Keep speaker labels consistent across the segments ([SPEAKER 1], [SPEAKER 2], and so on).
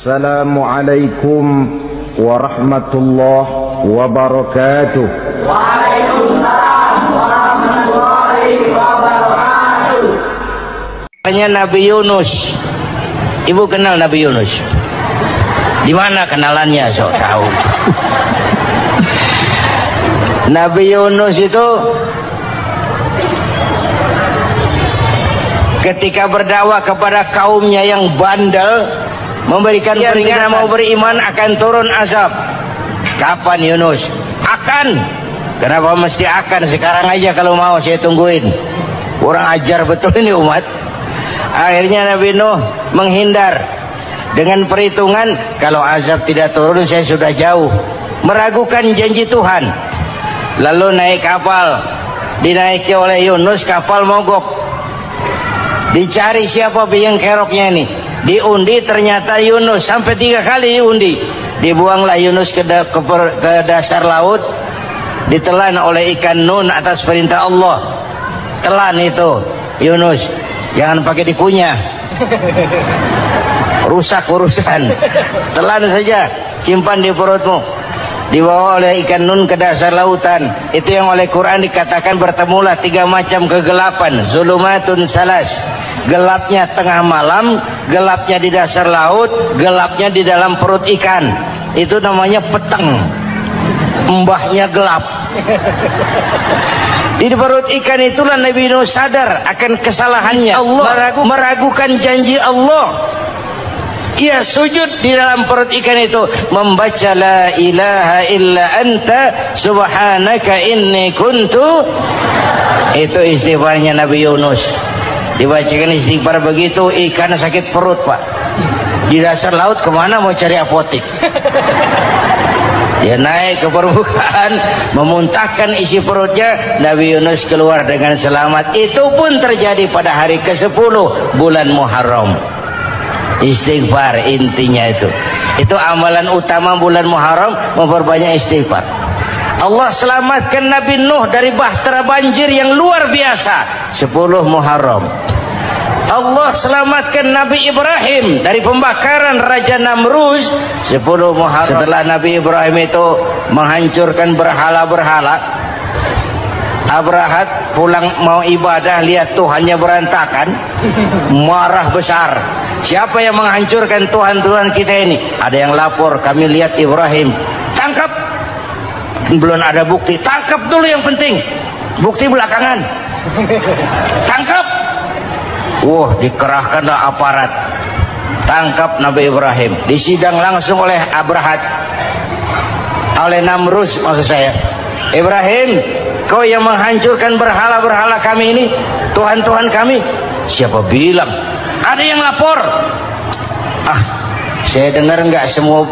[SPEAKER 1] Assalamualaikum warahmatullahi wabarakatuh.
[SPEAKER 2] Waalaikumsalam warahmatullahi wabarakatuh.
[SPEAKER 3] Tanya Nabi Yunus. Ibu kenal Nabi Yunus? Di mana kenalannya? Sok tahu. Nabi Yunus itu ketika berdakwah kepada kaumnya yang bandel, memberikan peringatan mau beriman akan turun azab. Kapan Yunus? Akan. Kenapa mesti akan? Sekarang aja kalau mau saya tungguin. Kurang ajar betul ini umat. Akhirnya Nabi Nuh menghindar dengan perhitungan kalau azab tidak turun saya sudah jauh. Meragukan janji Tuhan. Lalu naik kapal, dinaiki oleh Yunus, kapal mogok. Dicari siapa biang keroknya ini. Diundi ternyata Yunus, sampai 3 kali diundi. Dibuanglah Yunus ke dasar laut, ditelan oleh ikan Nun atas perintah Allah. Telan itu Yunus, jangan pakai dikunyah, rusak urusan. Telan saja, simpan di perutmu. Dibawa oleh ikan Nun ke dasar lautan. Itu yang oleh Quran dikatakan bertemulah 3 macam kegelapan. Zulumatun salas. Gelapnya tengah malam, gelapnya di dasar laut, gelapnya di dalam perut ikan. Itu namanya peteng. Mbahnya gelap. Di perut ikan itulah Nabi Nuh sadar akan kesalahannya. Allah meragukan janji Allah. Ia sujud di dalam perut ikan itu, membaca la ilaha illa anta subhanaka inni kuntu. Itu istighfarnya Nabi Yunus. Dibacakan istighfar begitu, ikan sakit perut pak. Di dasar laut kemana mau cari apotik? Dia naik ke permukaan, memuntahkan isi perutnya. Nabi Yunus keluar dengan selamat. Itu pun terjadi pada hari ke-10 bulan Muharram. Istighfar intinya itu. Itu amalan utama bulan Muharram, memperbanyak istighfar. Allah selamatkan Nabi Nuh dari bahtera banjir yang luar biasa 10 Muharram. Allah selamatkan Nabi Ibrahim dari pembakaran Raja Namrud 10 Muharram. Setelah Nabi Ibrahim itu menghancurkan berhala-berhala, Abrahat pulang mau ibadah, lihat Tuhannya berantakan, marah besar. Siapa yang menghancurkan Tuhan-Tuhan kita ini? Ada yang lapor, kami lihat Ibrahim. Tangkap. Belum ada bukti, tangkap dulu yang penting. Bukti belakangan. Tangkap. Wah, dikerahkanlah aparat. Tangkap Nabi Ibrahim. Disidang langsung oleh Abrahat, oleh Namrud maksud saya. Ibrahim, kau yang menghancurkan berhala-berhala kami ini, Tuhan-Tuhan kami. Siapa bilang? Ada yang lapor. Saya dengar nggak semua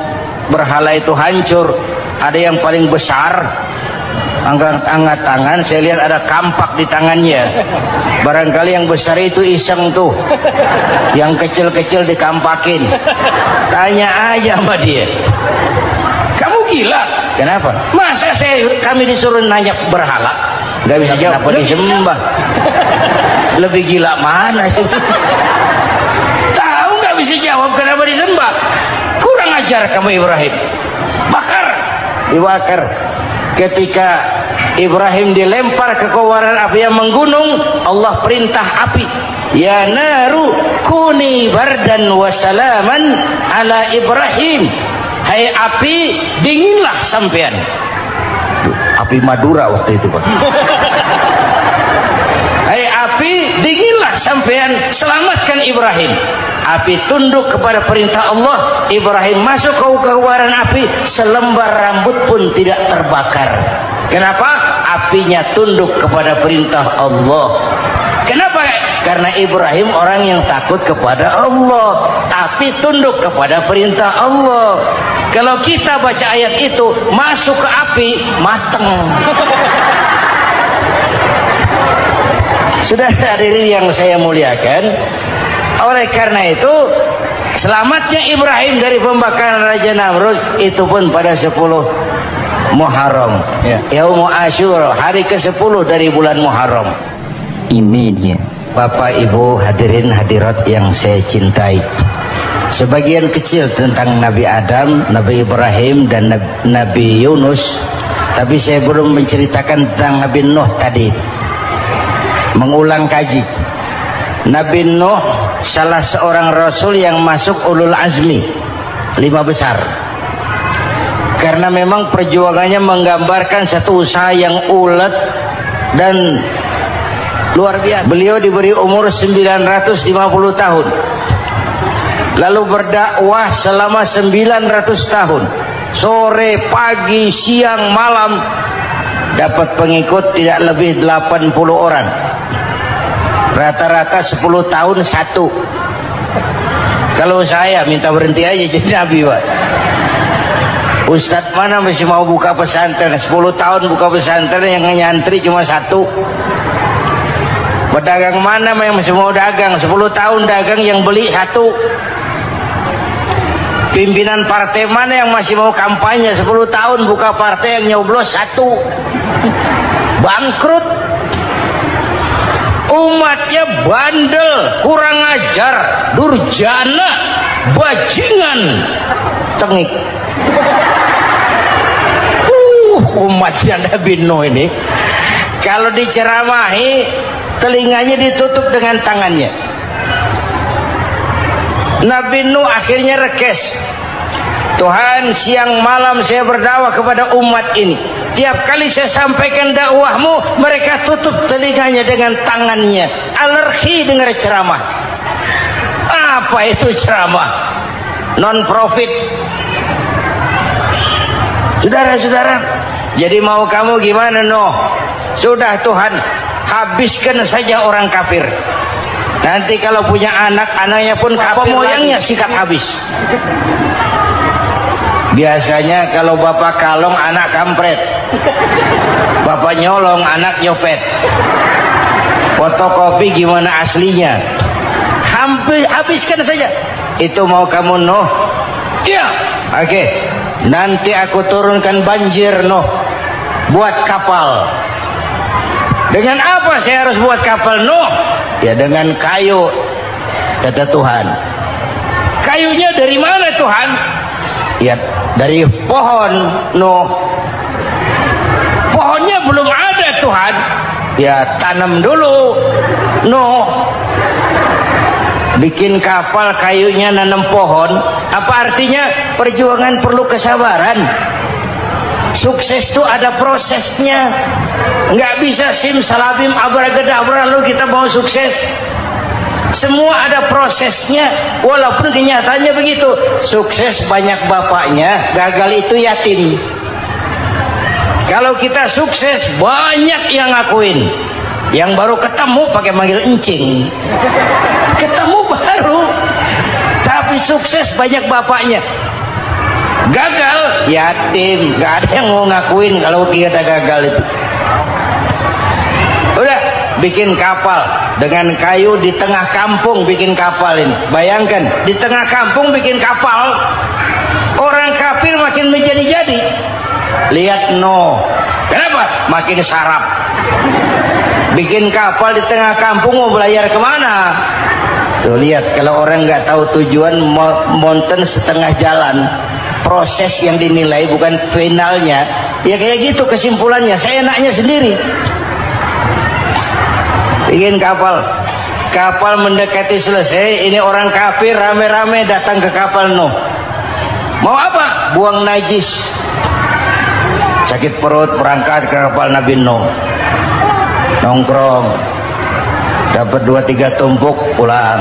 [SPEAKER 3] berhala itu hancur. Ada yang paling besar, angkat tangan, saya lihat ada kampak di tangannya. Barangkali yang besar itu iseng tuh, yang kecil-kecil dikampakin. Tanya aja sama dia. Kamu gila? Kenapa? Masa kami disuruh nanya berhala? Gak bisa jawab, apa disembah? Lebih gila mana sih? Tahu gak bisa jawab kenapa disembah? Kurang ajar kamu Ibrahim. Bakar. Dibakar. Ketika Ibrahim dilempar ke kobaran api yang menggunung, Allah perintah api, ya naru kuni bardan wa salaman ala Ibrahim. Hai api, dinginlah sampean. Api Madura waktu itu Pak. Hai api, dinginlah sampean, selamatkan Ibrahim. Api tunduk kepada perintah Allah. Ibrahim masuk ke kobaran api, selembar rambut pun tidak terbakar. Kenapa? Apinya tunduk kepada perintah Allah. Kenapa? Karena Ibrahim orang yang takut kepada Allah. Api tunduk kepada perintah Allah. Kalau kita baca ayat itu, masuk ke api, mateng. Sudah hadirin yang saya muliakan, oleh karena itu selamatnya Ibrahim dari pembakaran Raja Namrud itu pun pada 10 Muharram, Yaum Asyura, hari ke-10 dari bulan Muharram. Ini dia. Bapak Ibu hadirin hadirat yang saya cintai, sebagian kecil tentang Nabi Adam, Nabi Ibrahim, dan Nabi Yunus. Tapi saya belum menceritakan tentang Nabi Nuh tadi. Mengulang kaji. Nabi Nuh salah seorang rasul yang masuk ulul azmi 5 besar. Karena memang perjuangannya menggambarkan satu usaha yang ulet dan luar biasa. Beliau diberi umur 950 tahun. Lalu berdakwah selama 900 tahun. Sore, pagi, siang, malam. Dapat pengikut tidak lebih 80 orang. Rata-rata 10 tahun satu. Kalau saya minta berhenti aja jadi nabi, Pak. Ustadz mana masih mau buka pesantren? 10 tahun buka pesantren, yang nyantri cuma 1. Pedagang mana yang masih mau dagang? 10 tahun dagang, yang beli 1. Pimpinan partai mana yang masih mau kampanye? 10 tahun buka partai, yang nyoblos 1. Bangkrut. Umatnya bandel, kurang ajar, durjana, bajingan, tengik. Umatnya Nabi Nuh ini kalau diceramahi telinganya ditutup dengan tangannya. Nabi Nuh akhirnya rekes. Tuhan, siang malam saya berdakwah kepada umat ini. Tiap kali saya sampaikan dakwahmu, mereka tutup telinganya dengan tangannya. Alergi dengar ceramah. Apa itu ceramah? Non profit. Saudara-saudara, jadi mau kamu gimana, Nuh? Sudah Tuhan, habiskan saja orang kafir. Nanti kalau punya anak, anaknya pun kafir, moyangnya sikat habis. Biasanya kalau bapak kalong, anak kampret. Bapak nyolong, anak nyopet. Fotokopi gimana aslinya? Habiskan saja. Itu mau kamu, Nuh? Iya. Oke. Nanti aku turunkan banjir, Nuh. Buat kapal. Dengan apa saya harus buat kapal, Nuh? Ya dengan kayu, kata Tuhan. Kayunya dari mana, Tuhan? Ya dari pohon, Nuh. Pohonnya belum ada, Tuhan. Ya tanam dulu, Nuh. Bikin kapal, kayunya nanam pohon. Apa artinya? Perjuangan perlu kesabaran. Sukses itu ada prosesnya. Nggak bisa simsalabim abracadabra lalu kita mau sukses. Semua ada prosesnya. Walaupun kenyataannya begitu. Sukses banyak bapaknya, gagal itu yatim. Kalau kita sukses banyak yang ngakuin. Yang baru ketemu pakai manggil encing. Ketemu baru, tapi sukses banyak bapaknya. Gagal yatim, gak ada yang mau ngakuin kalau kita gagal itu. Udah bikin kapal dengan kayu di tengah kampung, bikin kapal ini. Bayangkan di tengah kampung bikin kapal, orang kafir makin menjadi-jadi. Lihat Nuh, kenapa? Makin sarap. Bikin kapal di tengah kampung, mau belayar kemana? Tuh lihat, kalau orang nggak tahu tujuan, mountain setengah jalan. Proses yang dinilai bukan finalnya. Ya kayak gitu kesimpulannya. Saya enaknya sendiri. Bikin kapal. Kapal mendekati selesai. Ini orang kafir rame-rame datang ke kapal Nuh. Mau apa? Buang najis. Sakit perut, berangkat ke kapal Nabi Nuh. Nongkrong. Dapat 2-3 tumpuk, pulang.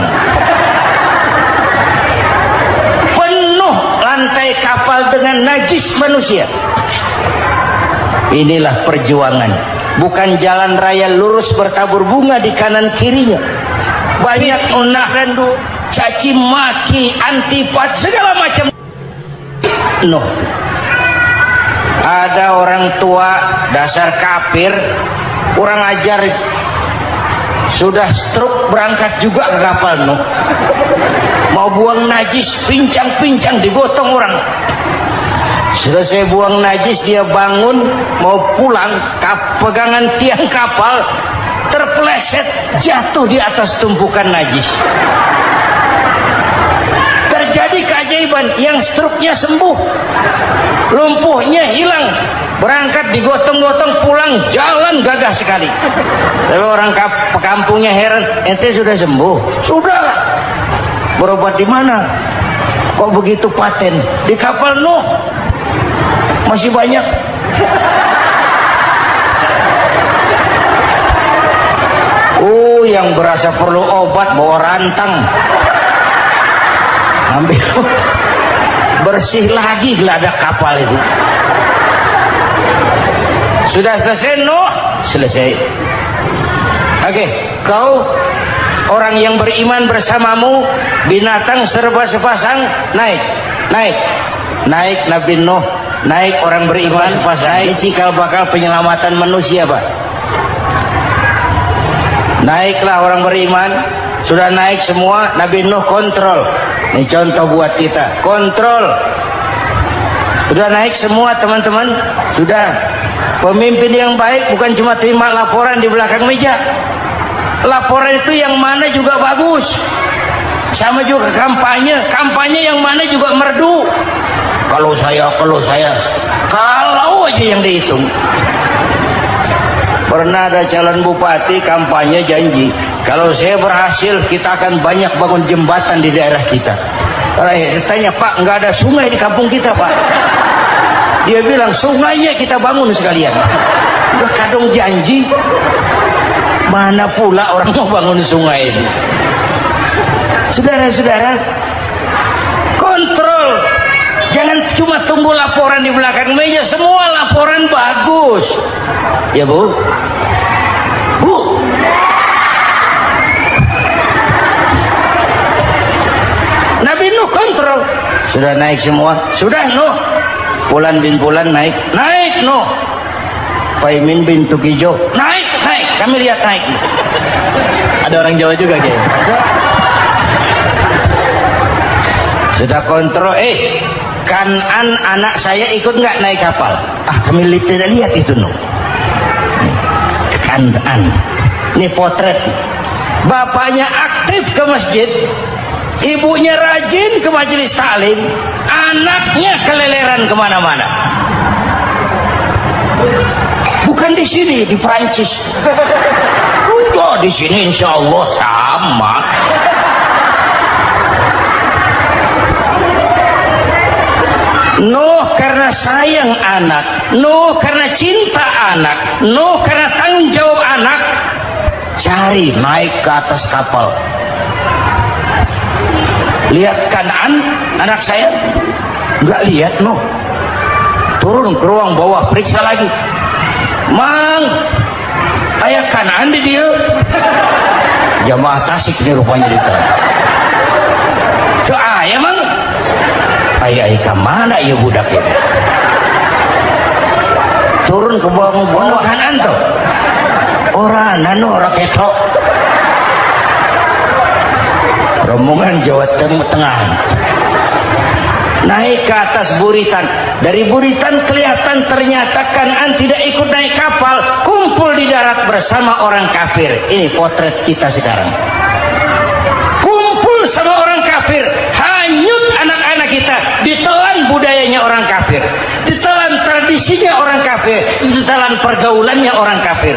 [SPEAKER 3] Lantai kapal dengan najis manusia. Inilah perjuangan. Bukan jalan raya lurus bertabur bunga di kanan kirinya. Banyak unah rendu, caci maki, antipat, segala macam. Nuh. Ada orang tua dasar kafir, kurang ajar, sudah stroke berangkat juga ke kapal Nuh. Mau buang najis, pincang-pincang digotong orang. Selesai buang najis, dia bangun mau pulang, pegangan tiang kapal terpeleset, jatuh di atas tumpukan najis. Terjadi keajaiban, yang struknya sembuh, lumpuhnya hilang, berangkat digotong-gotong pulang jalan gagah sekali. Tapi orang kampungnya heran, ente sudah sembuh? Sudah. Berobat di mana? Kok begitu paten? Di kapal Nuh. Masih banyak. Yang berasa perlu obat bawa rantang, ambil bersih lagi geladak kapal itu. Sudah selesai Nuh? Selesai. Oke, kau orang yang beriman bersamamu, binatang serba sepasang, naik Nabi Nuh, naik orang beriman sepasang. Ini cikal bakal penyelamatan manusia, Pak. Naiklah orang beriman, sudah naik semua, Nabi Nuh kontrol. Ini contoh buat kita, kontrol. Sudah naik semua teman-teman, sudah. Pemimpin yang baik bukan cuma terima laporan di belakang meja. Laporan itu yang mana juga bagus. Sama juga kampanye yang mana juga merdu. Kalau aja yang dihitung. Pernah ada calon bupati kampanye janji, kalau saya berhasil kita akan banyak bangun jembatan di daerah kita. Rakyat tanya, Pak, nggak ada sungai di kampung kita, Pak. Dia bilang, sungainya kita bangun sekalian. Udah kadung janji, mana pula orang mau bangun sungai ini. Saudara-saudara, kontrol. Jangan cuma tunggu laporan di belakang meja, semua laporan bagus. Ya Bu? Bu? Nabi Nuh kontrol. Sudah naik semua? Sudah Nuh. Pulan bin Pulan naik Nuh. Paimin bin Tukijo naik. Kami lihat naik.
[SPEAKER 4] Ada orang Jawa juga kayaknya.
[SPEAKER 3] Sudah kontrol. Kanan anak saya ikut nggak naik kapal? Kami tidak lihat itu Nuh. Kanan. Ini potret. Bapaknya aktif ke masjid, ibunya rajin ke majelis taklim, anaknya keleleran kemana-mana. Bukan di sini, di Prancis. Udah di sini insya Allah sama. Nuh karena sayang anak, Nuh karena cinta anak, Nuh karena tanggung jawab anak, cari naik ke atas kapal. Lihat Kanan anak saya? Nggak lihat Nuh. Turun ke ruang bawah, periksa lagi. Mang, ayah Kanan di dia. Jamaah Tasik nih rupanya di sana. Ke ayah Mang. Ayah ke mana ya budak ini? Turun ke bawah Kanan tuh. Orang nano orang ketok. Rombongan Jawa Tengah. Naik ke atas buritan. Dari buritan kelihatan ternyata Kanan tidak ikut naik kapal, kumpul di darat bersama orang kafir. Ini potret kita sekarang. Kumpul sama orang kafir, hanyut anak-anak kita, ditelan budayanya orang kafir, ditelan tradisinya orang kafir, ditelan pergaulannya orang kafir.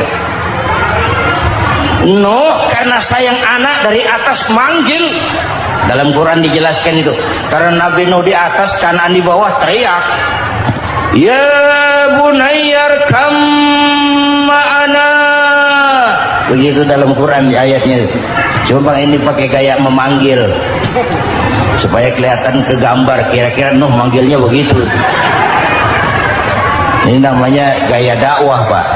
[SPEAKER 3] Nuh karena sayang anak dari atas manggil. Dalam Quran dijelaskan itu. Karena Nabi Nuh di atas, Kanan di bawah, teriak, ya bunayyarkam ma'ana. Begitu dalam Quran di ayatnya. Cuma ini pakai gaya memanggil supaya kelihatan ke gambar, kira-kira Nuh manggilnya begitu. Ini namanya gaya dakwah, Pak.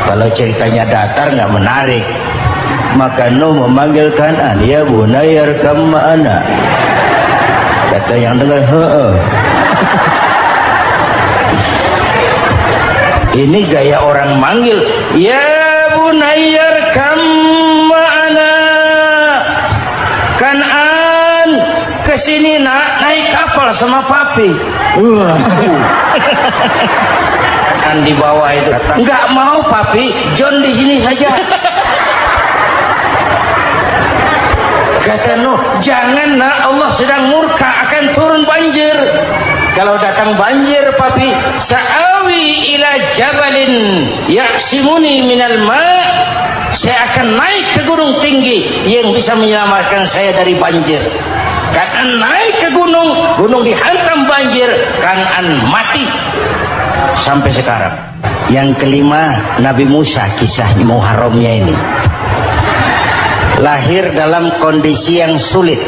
[SPEAKER 3] Kalau ceritanya datar nggak menarik. Maka Nuh memanggil Kanan, ya bunayyarkam ma'ana. Kata yang dengar, ini gaya orang manggil, ya bunayyarkam ma'ana. Kanan kesini nak, naik kapal sama papi. Dan di bawah itu nggak mau papi, John di sini saja. Kata Nuh, jangan nak, Allah sedang murka, akan turun banjir. Kalau datang banjir papi, sa'awi ila jabalin ya'simuni minal ma', saya akan naik ke gunung tinggi yang bisa menyelamatkan saya dari banjir. Kan'an naik ke gunung, gunung dihantam banjir, Kan'an mati sampai sekarang. Yang kelima, Nabi Musa, kisah Muharramnya ini lahir dalam kondisi yang sulit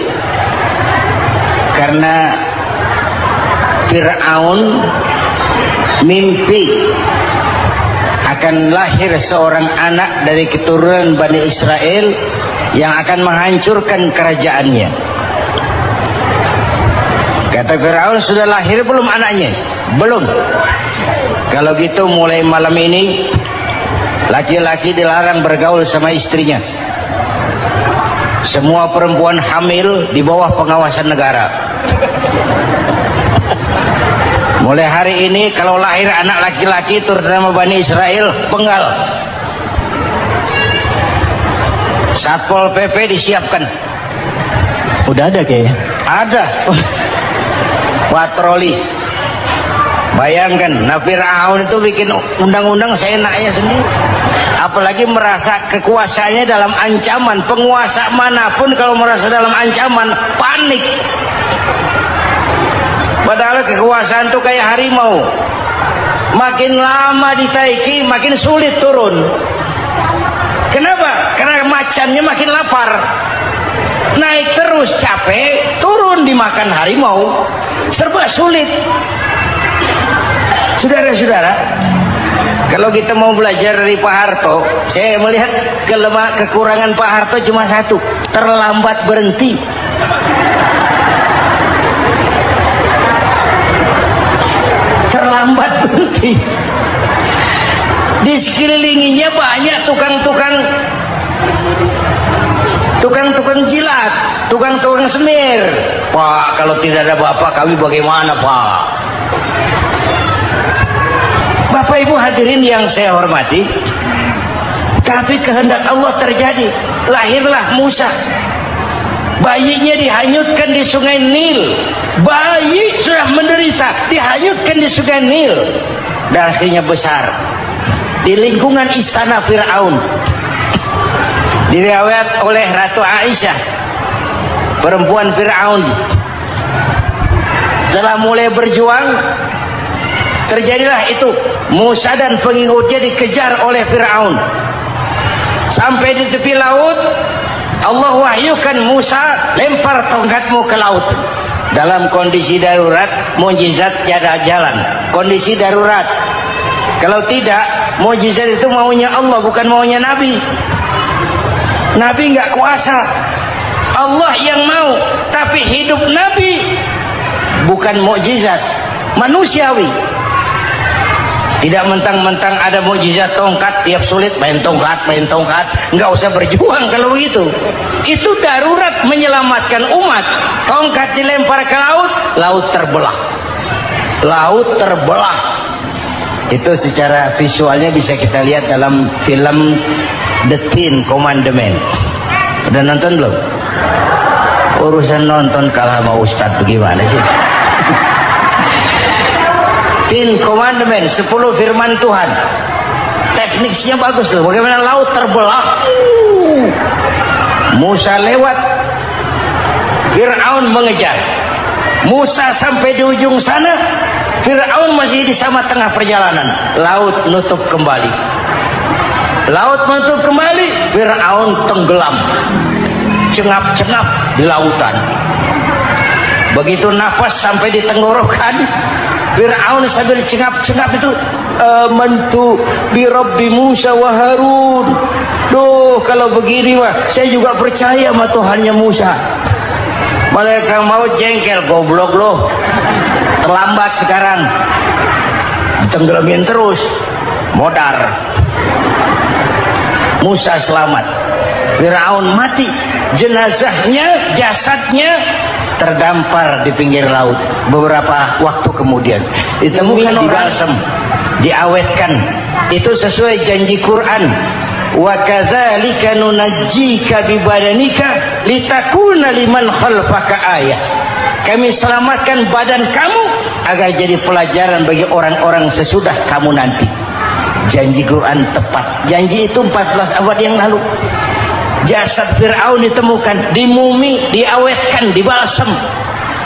[SPEAKER 3] karena Fir'aun mimpi akan lahir seorang anak dari keturunan Bani Israel yang akan menghancurkan kerajaannya. Kata Fir'aun, sudah lahir belum anaknya? Belum. Kalau gitu mulai malam ini laki-laki dilarang bergaul sama istrinya. Semua perempuan hamil di bawah pengawasan negara. Mulai hari ini kalau lahir anak laki-laki terutama Bani Israel, penggal. Satpol PP disiapkan.
[SPEAKER 4] Udah ada kayaknya.
[SPEAKER 3] Ada. Patroli. Bayangkan, nah Fir'aun itu bikin undang-undang seenaknya sendiri. Apalagi merasa kekuasaannya dalam ancaman. Penguasa manapun kalau merasa dalam ancaman, panik. Padahal kekuasaan itu kayak harimau. Makin lama ditaiki, makin sulit turun. Kenapa? Karena macannya makin lapar. Naik terus capek, turun dimakan harimau. Serba sulit. Saudara-saudara, kalau kita mau belajar dari Pak Harto, saya melihat kekurangan Pak Harto cuma satu, terlambat berhenti. Terlambat berhenti. Di sekelilinginya banyak tukang-tukang jilat, tukang-tukang semir. Pak, kalau tidak ada Bapak kami bagaimana, Pak? Bapak Ibu hadirin yang saya hormati, tapi kehendak Allah terjadi. Lahirlah Musa. Bayinya dihanyutkan di sungai Nil. Bayi sudah menderita, dihanyutkan di sungai Nil. Dan akhirnya besar di lingkungan istana Fir'aun. Diriwayat oleh Ratu Aisyah, perempuan Fir'aun, setelah mulai berjuang, terjadilah itu. Musa dan pengikutnya dikejar oleh Fir'aun. Sampai di tepi laut, Allah wahyukan, Musa, lempar tongkatmu ke laut. Dalam kondisi darurat, mukjizat tiada jalan. Kondisi darurat. Kalau tidak, mukjizat itu maunya Allah, bukan maunya Nabi. Nabi nggak kuasa. Allah yang mau. Tapi hidup Nabi bukan mukjizat, manusiawi. Tidak mentang-mentang ada mukjizat tongkat, tiap sulit main tongkat. Nggak usah berjuang kalau begitu. Itu darurat menyelamatkan umat. Tongkat dilempar ke laut, laut terbelah. Laut terbelah. Itu secara visualnya bisa kita lihat dalam film The Ten Commandments. Udah nonton belum? Urusan nonton kalah sama Ustadz bagaimana sih? Ten Commandments, 10 firman Tuhan. Tekniknya bagus loh. Bagaimana laut terbelah. Musa lewat, Fir'aun mengejar. Musa sampai di ujung sana, Fir'aun masih di sama tengah perjalanan. Laut nutup kembali. Laut menutup kembali, Fir'aun tenggelam. Cengap-cengap di lautan. Begitu nafas sampai di tenggorokan, Fir'aun sambil cengap-cengap itu, amantu bi Rabbi Musa wa Harun. Duh, kalau begini mah saya juga percaya sama Tuhannya Musa. Malaikat maut jengkel, goblok loh. Terlambat sekarang. Tenggelamin terus. Modar. Musa selamat. Fir'aun mati. Jenazahnya, jasadnya terdampar di pinggir laut. Beberapa waktu kemudian ditemukan di balsam, diawetkan. Itu sesuai janji Quran. Wa kadzalika nunajjika bi badanika litakuna liman khalfaka ayah. Kami selamatkan badan kamu agar jadi pelajaran bagi orang-orang sesudah kamu nanti. Janji Quran tepat. Janji itu 14 abad yang lalu. Jasad Fir'aun ditemukan, dimumi, diawetkan, dibalsam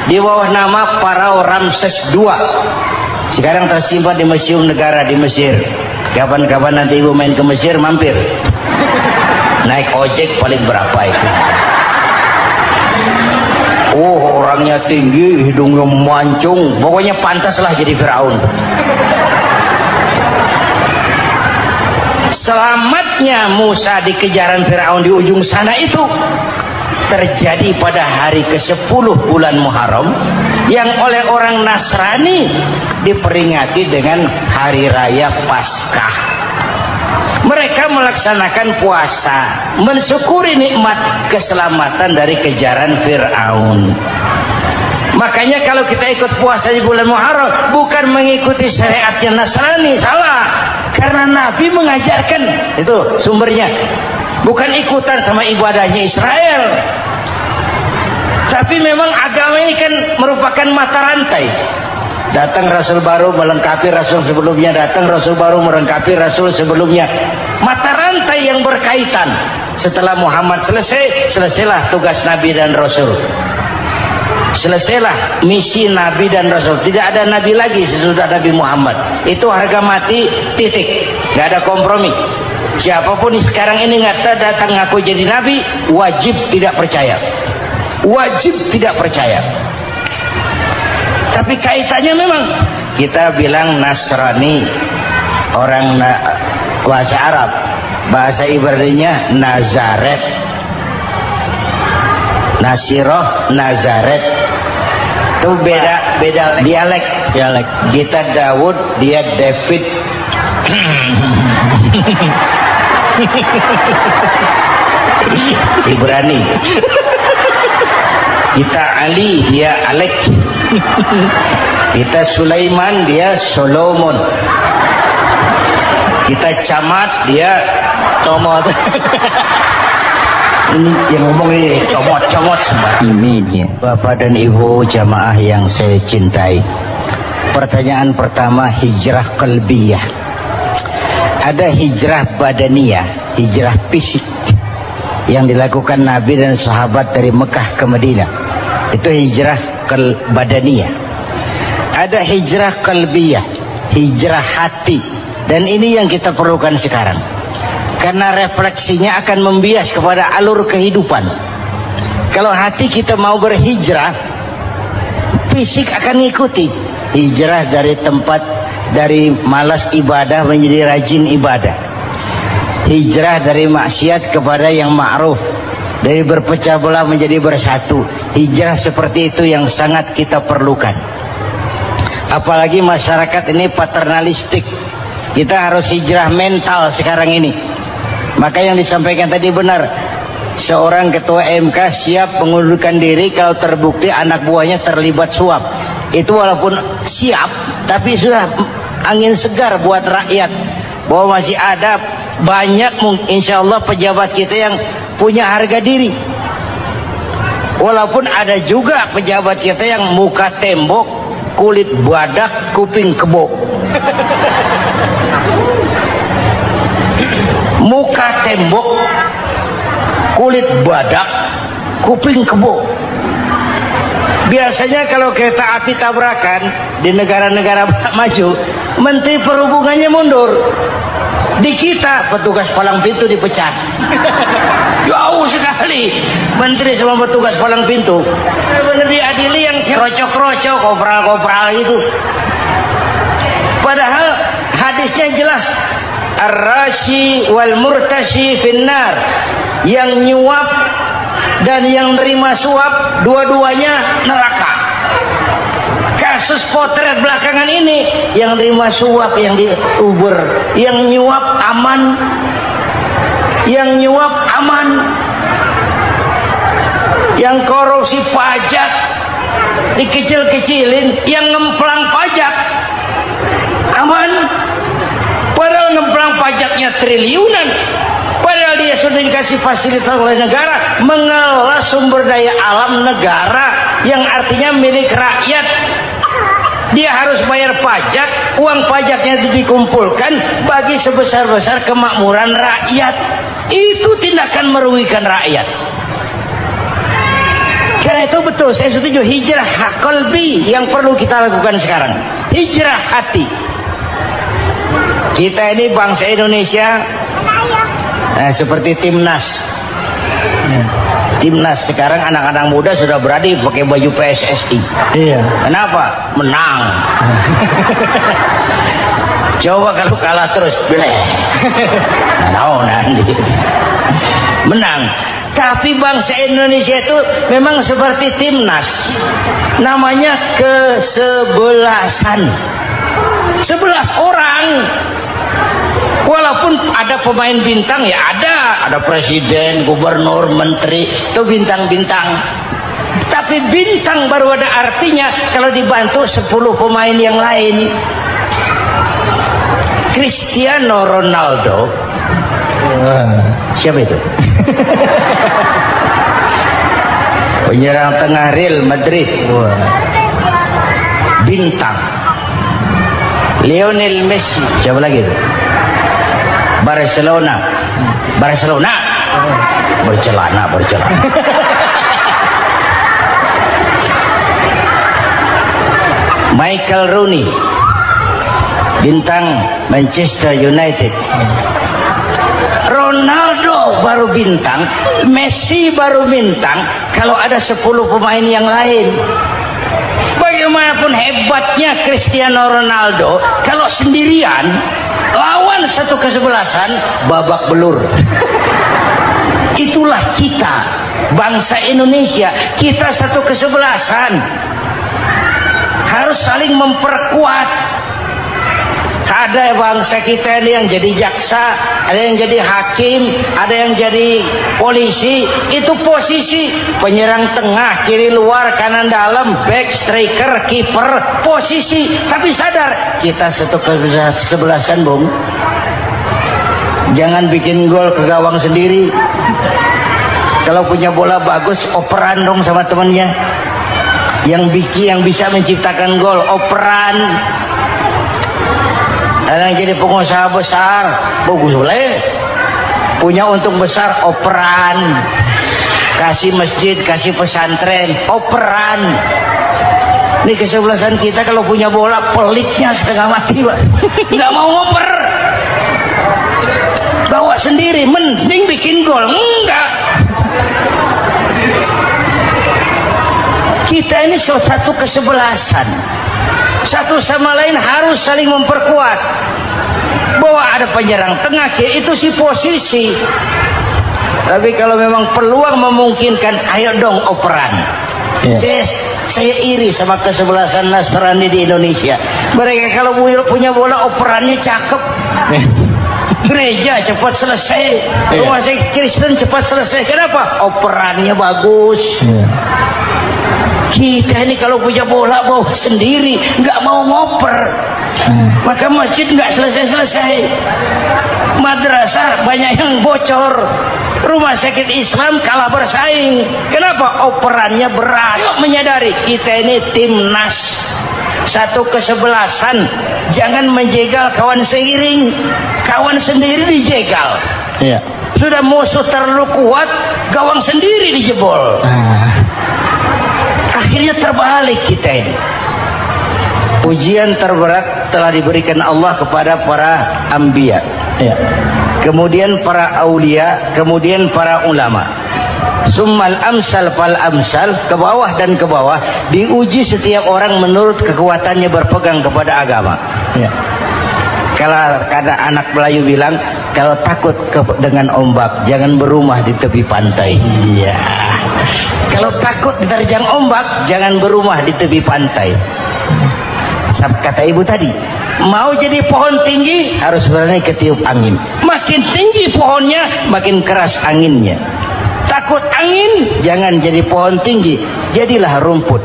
[SPEAKER 3] di bawah nama Farao Ramses II. Sekarang tersimpan di Museum Negara di Mesir. Kapan-kapan nanti ibu main ke Mesir, mampir. Naik ojek paling berapa itu? Oh, orangnya tinggi, hidungnya mancung, pokoknya pantaslah jadi Firaun. Selamatnya Musa di kejaran Firaun di ujung sana itu terjadi pada hari ke-10 bulan Muharram, yang oleh orang Nasrani diperingati dengan hari raya Paskah. Mereka melaksanakan puasa, mensyukuri nikmat keselamatan dari kejaran Fir'aun. Makanya kalau kita ikut puasa di bulan Muharram bukan mengikuti syariatnya Nasrani, salah. Karena Nabi mengajarkan, itu sumbernya. Bukan ikutan sama ibadahnya Israel. Tapi memang agama ini kan merupakan mata rantai. Datang Rasul baru melengkapi Rasul sebelumnya, datang Rasul baru melengkapi Rasul sebelumnya. Mata rantai yang berkaitan. Setelah Muhammad selesai, selesailah tugas Nabi dan Rasul. Selesailah misi Nabi dan Rasul. Tidak ada Nabi lagi sesudah Nabi Muhammad. Itu harga mati, titik. Gak ada kompromi. Siapapun sekarang ini datang ngaku jadi Nabi, wajib tidak percaya. Wajib tidak percaya. Tapi kaitannya memang kita bilang Nasrani, orang bahasa Arab, bahasa Ibraninya Nazaret, Nasiroh, Nazaret. Itu beda dialek. Kita Daud, dia David. Ibrani. Kita Ali, dia Alek. Kita Sulaiman, dia Solomon. Kita Camat, dia Comot. Ini yang ngomong ini comot semua. Ini dia. Bapak dan Ibu jamaah yang saya cintai, pertanyaan pertama, hijrah qalbiyah. Ada hijrah badaniyah, hijrah fisik yang dilakukan Nabi dan sahabat dari Mekah ke Madinah. Itu hijrah badaniyah. Ada hijrah qalbiyah, hijrah hati. Dan ini yang kita perlukan sekarang. Karena refleksinya akan membias kepada alur kehidupan. Kalau hati kita mau berhijrah, fisik akan ngikuti. Hijrah dari tempat, dari malas ibadah menjadi rajin ibadah. Hijrah dari maksiat kepada yang ma'ruf, dari berpecah belah menjadi bersatu. Hijrah seperti itu yang sangat kita perlukan. Apalagi masyarakat ini paternalistik. Kita harus hijrah mental sekarang ini. Maka yang disampaikan tadi benar. Seorang ketua MK siap mengundurkan diri kalau terbukti anak buahnya terlibat suap. Itu walaupun siap, tapi sudah angin segar buat rakyat. Bahwa masih ada banyak insya Allah pejabat kita yang punya harga diri. Walaupun ada juga pejabat kita yang muka tembok, kulit badak, kuping kebo. Muka tembok, kulit badak, kuping kebo. Biasanya kalau kereta api tabrakan di negara-negara maju, Menteri Perhubungannya mundur. Di kita petugas palang pintu dipecat. Jauh sekali menteri sama petugas palang pintu. Benar diadili yang krocok-krocok, kopral-kopral itu. Padahal hadisnya jelas, ar-rashi wal murtashi finnar. Yang nyuap dan yang nerima suap dua-duanya neraka. Kasus potret belakangan ini, yang nerima suap, yang diuber, yang nyuap aman, yang nyuap aman, yang korupsi pajak dikecil-kecilin, yang ngemplang pajak aman. Padahal ngemplang pajaknya triliunan, padahal dia sudah dikasih fasilitas oleh negara mengelola sumber daya alam negara yang artinya milik rakyat. Dia harus bayar pajak, uang pajaknya itu dikumpulkan bagi sebesar-besar kemakmuran rakyat. Itu tindakan merugikan rakyat. Karena itu betul, saya setuju hijrah qalbi yang perlu kita lakukan sekarang. Hijrah hati. Kita ini bangsa Indonesia seperti timnas. Timnas sekarang anak-anak muda sudah berani pakai baju PSSI. Iya. Kenapa? Menang. Coba kalau kalah terus, nanti menang. Tapi bangsa Indonesia itu memang seperti timnas. Namanya kesebelasan. 11 orang. Walaupun ada pemain bintang ya ada presiden, gubernur, menteri, itu bintang-bintang. Tapi bintang baru ada artinya kalau dibantu 10 pemain yang lain. Cristiano Ronaldo. Siapa itu? Penyerang tengah Real Madrid. Bintang. Lionel Messi. Siapa lagi itu? Barcelona. Bercelana. Michael Rooney, bintang Manchester United. Ronaldo baru bintang, Messi baru bintang kalau ada 10 pemain yang lain. Bagaimanapun hebatnya Cristiano Ronaldo, kalau sendirian lawan satu kesebelasan babak belur. Itulah kita bangsa Indonesia, kita satu kesebelasan, harus saling memperkuat. Ada bangsa kita ini yang jadi jaksa, ada yang jadi hakim, ada yang jadi polisi. Itu posisi penyerang tengah, kiri luar, kanan dalam, back, striker, kiper, posisi. Tapi sadar kita satu kesebelasan, Bung. Jangan bikin gol ke gawang sendiri. Kalau punya bola bagus, operan dong sama temannya. Yang bisa menciptakan gol, operan. Ada yang jadi pengusaha besar, bagus boleh. Punya untung besar, operan. Kasih masjid, kasih pesantren, operan. Ini kesebelasan kita kalau punya bola pelitnya setengah mati, Pak. Nggak mau ngoper. Bawa sendiri, mending bikin gol. Enggak. Kita ini satu kesebelasan. Satu sama lain harus saling memperkuat. Bahwa ada penyerang tengah kiri itu si posisi. Tapi kalau memang peluang memungkinkan, ayo dong operan. Saya iri sama kesebelasan Nasrani di Indonesia. Mereka kalau punya bola operannya cakep. Gereja cepat selesai, rumah sakit Kristen cepat selesai. Kenapa? Operannya bagus. Kita ini kalau punya bola bawa sendiri, nggak mau ngoper, maka masjid nggak selesai-selesai, madrasah banyak yang bocor, rumah sakit Islam kalah bersaing. Kenapa? Operannya berat. Yuk menyadari kita ini timnas, satu kesebelasan. Jangan menjegal kawan seiring, kawan sendiri dijegal. Sudah musuh terlalu kuat, gawang sendiri dijebol. Akhirnya terbalik kita ini. Ujian terberat telah diberikan Allah kepada para anbiya, kemudian para aulia, kemudian para ulama. Summal amsal fal amsal, ke bawah dan ke bawah, diuji setiap orang menurut kekuatannya berpegang kepada agama. Kalau kata anak Melayu bilang, kalau takut dengan ombak, jangan berumah di tepi pantai. Kalau takut diterjang ombak, jangan berumah di tepi pantai. Kata ibu tadi, mau jadi pohon tinggi harus berani ketiup angin. Makin tinggi pohonnya, makin keras anginnya. Takut angin, jangan jadi pohon tinggi, jadilah rumput.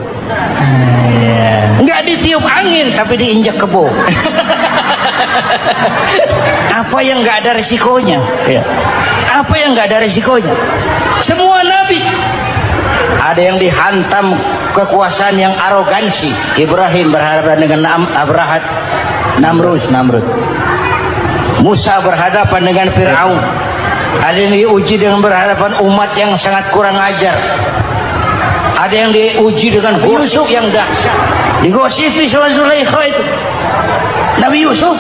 [SPEAKER 3] Nggak ditiup angin, tapi diinjak kebo. Apa yang nggak ada resikonya?
[SPEAKER 4] Iya.
[SPEAKER 3] Apa yang nggak ada resikonya? Semua nabi. Ada yang dihantam kekuasaan yang arogansi. Ibrahim berhadapan dengan Abrahat, Namrud. Musa berhadapan dengan Fir'aun. Ada yang diuji dengan berhadapan umat yang sangat kurang ajar. Ada yang diuji dengan gosip yang dahsyat. Digosipi sama Zulaikha itu. Nabi Yusuf.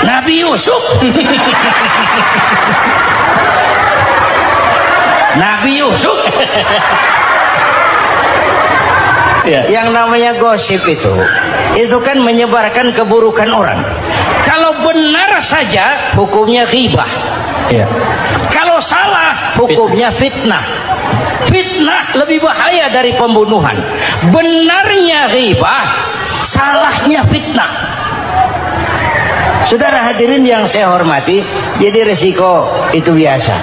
[SPEAKER 3] Nabi Yusuf.
[SPEAKER 4] Ya.
[SPEAKER 3] Yang namanya gosip itu kan menyebarkan keburukan orang. Kalau benar saja hukumnya ghibah.
[SPEAKER 4] Ya.
[SPEAKER 3] Kalau salah hukumnya fitnah. Fitnah lebih bahaya dari pembunuhan. Benarnya ghibah, salahnya fitnah. Saudara hadirin yang saya hormati, jadi resiko itu biasa.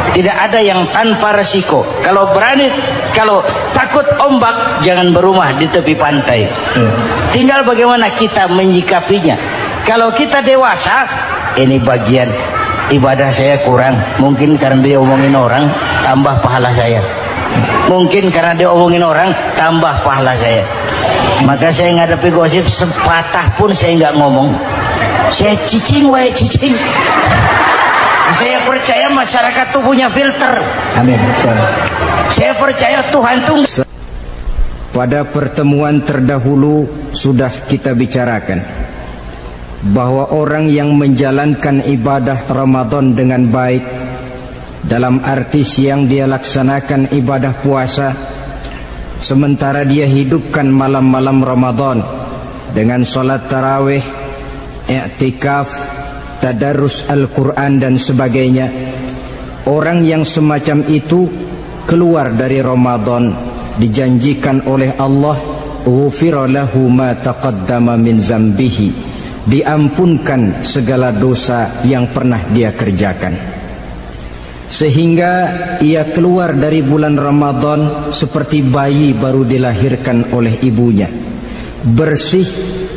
[SPEAKER 3] Tidak ada yang tanpa resiko. Kalau berani, kalau takut ombak, jangan berumah di tepi pantai. Tinggal bagaimana kita menyikapinya. Kalau kita dewasa, ini bagian ibadah saya kurang. Mungkin karena dia omongin orang, tambah pahala saya. Mungkin karena dia omongin orang, tambah pahala saya. Maka saya ngadepi gosip sepatah pun saya nggak ngomong. Saya cicing. Saya percaya masyarakat itu punya filter.
[SPEAKER 4] Amin.
[SPEAKER 3] Saya percaya Tuhan itu.
[SPEAKER 1] Pada pertemuan terdahulu sudah kita bicarakan bahwa orang yang menjalankan ibadah Ramadan dengan baik, dalam arti siang dia laksanakan ibadah puasa, sementara dia hidupkan malam-malam Ramadan dengan sholat tarawih, i'tikaf, tadarus Al-Quran dan sebagainya. Orang yang semacam itu keluar dari Ramadan dijanjikan oleh Allah, ghufira lahu ma taqaddama min zambihi, diampunkan segala dosa yang pernah dia kerjakan. Sehingga ia keluar dari bulan Ramadan seperti bayi baru dilahirkan oleh ibunya, bersih,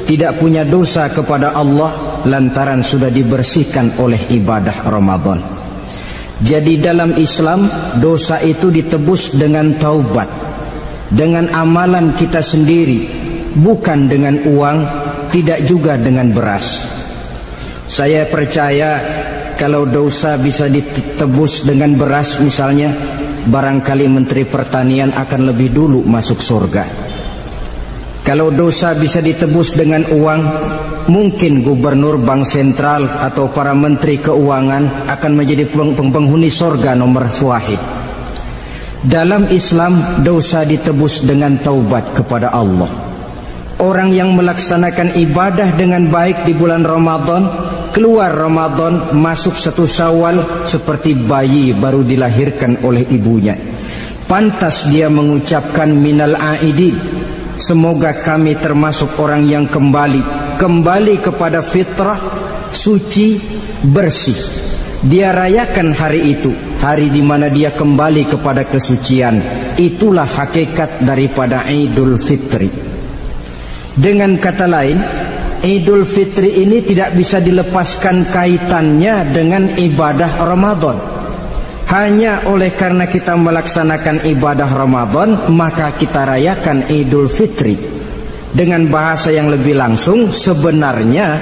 [SPEAKER 1] tidak punya dosa kepada Allah lantaran sudah dibersihkan oleh ibadah Ramadan. Jadi dalam Islam dosa itu ditebus dengan taubat, dengan amalan kita sendiri, bukan dengan uang, tidak juga dengan beras. Saya percaya kalau dosa bisa ditebus dengan beras misalnya, barangkali Menteri Pertanian akan lebih dulu masuk surga. Kalau dosa bisa ditebus dengan uang, mungkin gubernur bank sentral atau para menteri keuangan akan menjadi penghuni surga nomor 1. Dalam Islam dosa ditebus dengan taubat kepada Allah. Orang yang melaksanakan ibadah dengan baik di bulan Ramadan, keluar Ramadan masuk 1 Syawal seperti bayi baru dilahirkan oleh ibunya. Pantas dia mengucapkan minal aidin, semoga kami termasuk orang yang kembali kepada fitrah, suci, bersih. Dia rayakan hari itu, hari di mana dia kembali kepada kesucian. Itulah hakikat daripada Idul Fitri. Dengan kata lain, Idul Fitri ini tidak bisa dilepaskan kaitannya dengan ibadah Ramadan. Hanya oleh karena kita melaksanakan ibadah Ramadan, maka kita rayakan Idul Fitri. Dengan bahasa yang lebih langsung, sebenarnya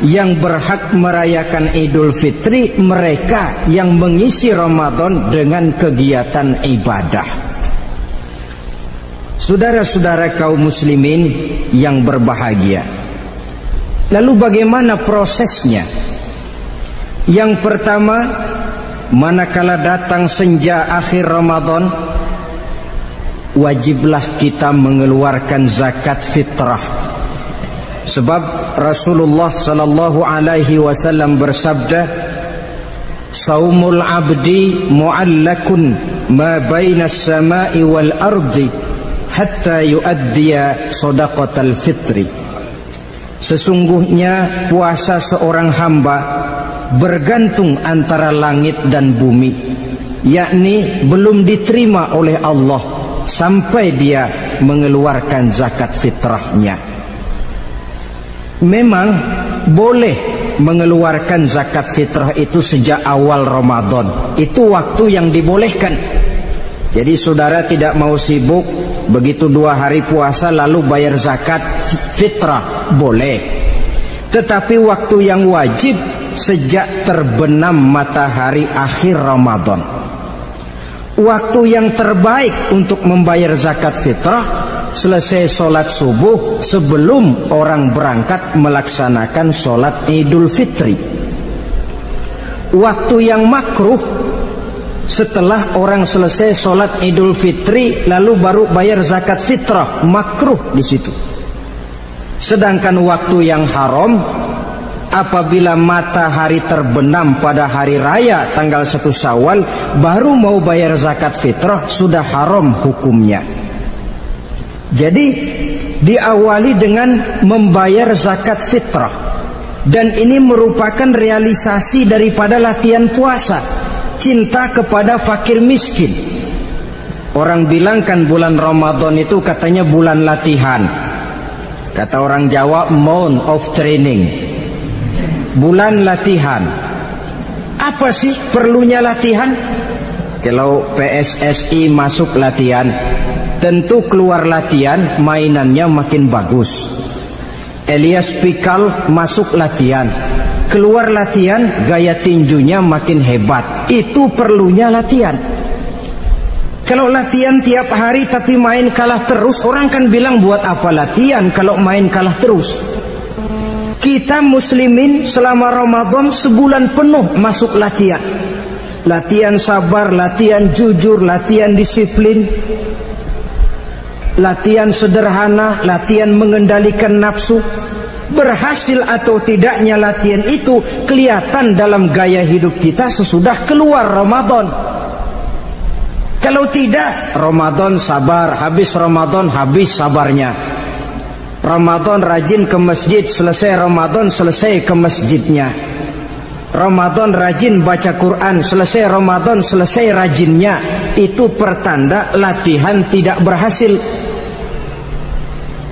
[SPEAKER 1] yang berhak merayakan Idul Fitri mereka yang mengisi Ramadan dengan kegiatan ibadah. Saudara-saudara kaum muslimin yang berbahagia, lalu bagaimana prosesnya? Yang pertama, manakala datang senja akhir Ramadan, wajiblah kita mengeluarkan zakat fitrah. Sebab Rasulullah sallallahu alaihi wasallam bersabda, "Saumul 'abdi mu'allakun ma baina as-sama'i wal ardi hatta yuaddiya shadaqatal fitri." Sesungguhnya puasa seorang hamba bergantung antara langit dan bumi, yakni belum diterima oleh Allah sampai dia mengeluarkan zakat fitrahnya. Memang boleh mengeluarkan zakat fitrah itu sejak awal Ramadan. Itu waktu yang dibolehkan. Jadi saudara tidak mau sibuk begitu 2 hari puasa lalu bayar zakat fitrah, boleh. Tetapi waktu yang wajib sejak terbenam matahari akhir Ramadan. Waktu yang terbaik untuk membayar zakat fitrah selesai sholat subuh sebelum orang berangkat melaksanakan sholat Idul Fitri. Waktu yang makruh setelah orang selesai sholat Idul Fitri lalu baru bayar zakat fitrah, makruh di situ. Sedangkan waktu yang haram apabila matahari terbenam pada hari raya tanggal 1 Syawal baru mau bayar zakat fitrah, sudah haram hukumnya. Jadi diawali dengan membayar zakat fitrah, dan ini merupakan realisasi daripada latihan puasa, cinta kepada fakir miskin. Orang bilang kan bulan Ramadan itu katanya bulan latihan. Kata orang Jawa, month of training, bulan latihan. Apa sih perlunya latihan? Kalau PSSI masuk latihan, tentu keluar latihan mainannya makin bagus. Elias Pikal masuk latihan, keluar latihan gaya tinjunya makin hebat. Itu perlunya latihan. Kalau latihan tiap hari tapi main kalah terus, orang kan bilang buat apa latihan kalau main kalah terus. Kita muslimin selama Ramadan sebulan penuh masuk latihan. Latihan sabar, latihan jujur, latihan disiplin, latihan sederhana, latihan mengendalikan nafsu. Berhasil atau tidaknya latihan itu kelihatan dalam gaya hidup kita sesudah keluar Ramadan. Kalau tidak, Ramadan sabar, habis Ramadan habis sabarnya. Ramadan rajin ke masjid, selesai Ramadan selesai ke masjidnya. Ramadan rajin baca Quran, selesai Ramadan selesai rajinnya. Itu pertanda latihan tidak berhasil.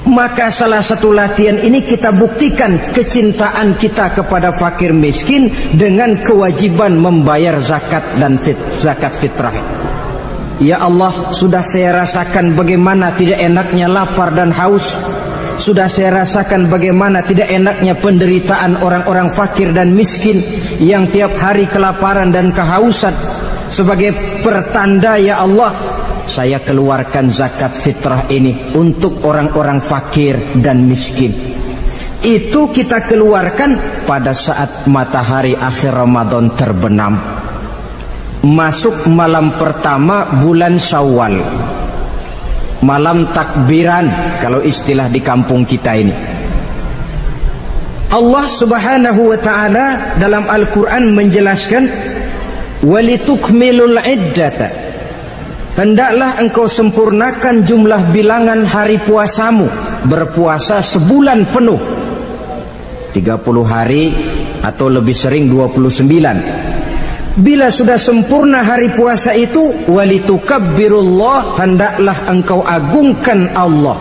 [SPEAKER 1] Maka salah satu latihan ini kita buktikan kecintaan kita kepada fakir miskin dengan kewajiban membayar zakat dan zakat fitrah. Ya Allah, sudah saya rasakan bagaimana tidak enaknya lapar dan haus. Sudah saya rasakan bagaimana tidak enaknya penderitaan orang-orang fakir dan miskin yang tiap hari kelaparan dan kehausan. Sebagai pertanda, ya Allah, saya keluarkan zakat fitrah ini untuk orang-orang fakir dan miskin. Itu kita keluarkan pada saat matahari akhir Ramadan terbenam. Masuk malam pertama bulan Syawal, malam takbiran kalau istilah di kampung kita ini. Allah Subhanahu wa taala dalam Al-Qur'an menjelaskan, walitukmilul iddata, hendaklah engkau sempurnakan jumlah bilangan hari puasamu, berpuasa sebulan penuh, 30 hari atau lebih sering 29. Bila sudah sempurna hari puasa itu, walitukabbirullah, hendaklah engkau agungkan Allah,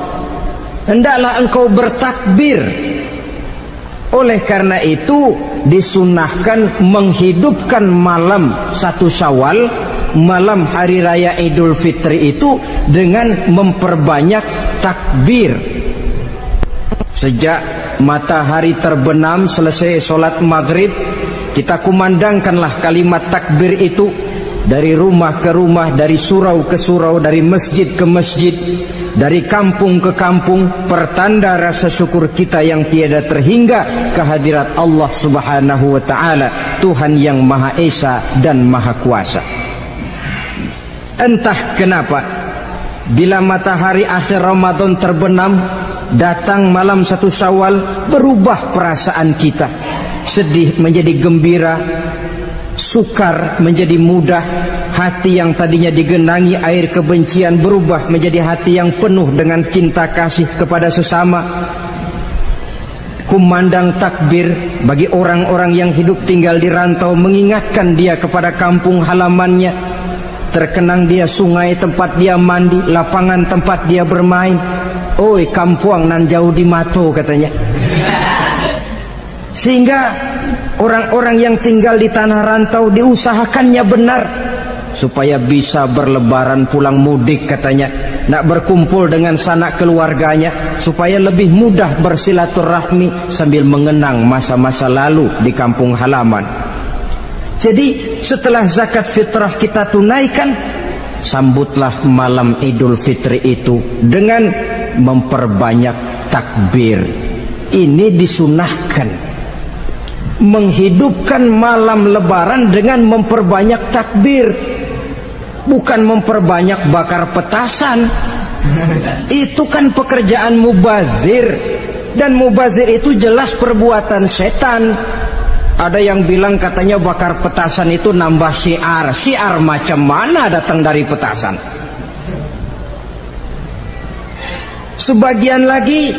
[SPEAKER 1] hendaklah engkau bertakbir. Oleh karena itu disunahkan menghidupkan malam 1 Syawal, malam hari raya Idul Fitri itu dengan memperbanyak takbir. Sejak matahari terbenam selesai sholat maghrib, kita kumandangkanlah kalimat takbir itu dari rumah ke rumah, dari surau ke surau, dari masjid ke masjid, dari kampung ke kampung, pertanda rasa syukur kita yang tiada terhingga kehadirat Allah Subhanahu wa taala, Tuhan yang Maha Esa dan Maha Kuasa. Entah kenapa bila matahari akhir Ramadan terbenam, datang malam 1 Syawal, berubah perasaan kita. Sedih menjadi gembira, sukar menjadi mudah, hati yang tadinya digenangi air kebencian berubah menjadi hati yang penuh dengan cinta kasih kepada sesama. Kumandang takbir bagi orang-orang yang hidup tinggal di rantau, mengingatkan dia kepada kampung halamannya. Terkenang dia sungai tempat dia mandi, lapangan tempat dia bermain. Oi, kampuang nan jauh di mato, katanya. Sehingga orang-orang yang tinggal di tanah rantau diusahakannya benar supaya bisa berlebaran pulang mudik katanya, nak berkumpul dengan sanak keluarganya supaya lebih mudah bersilaturahmi sambil mengenang masa-masa lalu di kampung halaman. Jadi setelah zakat fitrah kita tunaikan, sambutlah malam Idul Fitri itu dengan memperbanyak takbir. Ini disunahkan, menghidupkan malam lebaran dengan memperbanyak takbir, bukan memperbanyak bakar petasan. Itu kan pekerjaan mubazir, dan mubazir itu jelas perbuatan setan. Ada yang bilang katanya bakar petasan itu nambah syiar. Syiar macam mana datang dari petasan? Sebagian lagi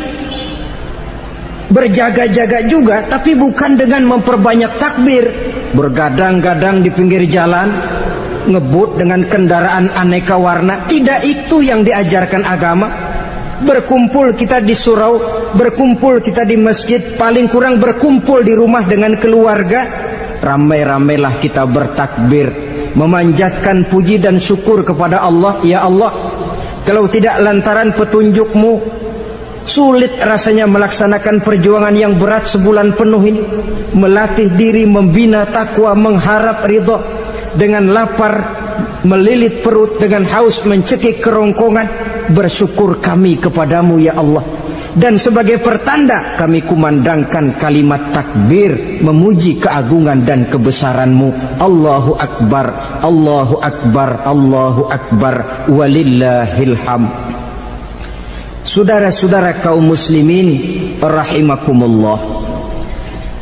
[SPEAKER 1] berjaga-jaga juga, tapi bukan dengan memperbanyak takbir. Bergadang-gadang di pinggir jalan, ngebut dengan kendaraan aneka warna. Tidak itu yang diajarkan agama. Berkumpul kita di surau, berkumpul kita di masjid, paling kurang berkumpul di rumah dengan keluarga, ramai-ramailah kita bertakbir, memanjatkan puji dan syukur kepada Allah. Ya Allah, kalau tidak lantaran petunjuk-Mu, sulit rasanya melaksanakan perjuangan yang berat sebulan penuh ini, melatih diri, membina takwa, mengharap ridha. Dengan lapar melilit perut, dengan haus mencekik kerongkongan, bersyukur kami kepadamu ya Allah. Dan sebagai pertanda kami kumandangkan kalimat takbir, memuji keagungan dan kebesaran-Mu. Allahu Akbar, Allahu Akbar, Allahu Akbar, walillahil hamd. Saudara-saudara kaum muslimin rahimakumullah,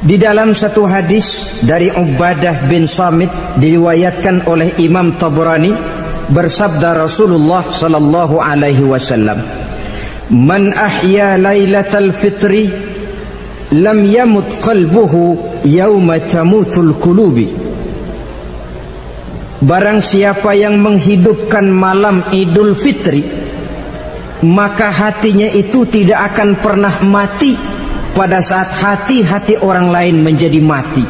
[SPEAKER 1] di dalam satu hadis dari Ubadah bin Samit diriwayatkan oleh Imam Tabrani, bersabda Rasulullah sallallahu alaihi wasallam, "Man ahya lailatal fitri lam yamut qalbuhu yauma tamutul qulubi." Barang siapa yang menghidupkan malam Idul Fitri, maka hatinya itu tidak akan pernah mati pada saat hati-hati orang lain menjadi mati.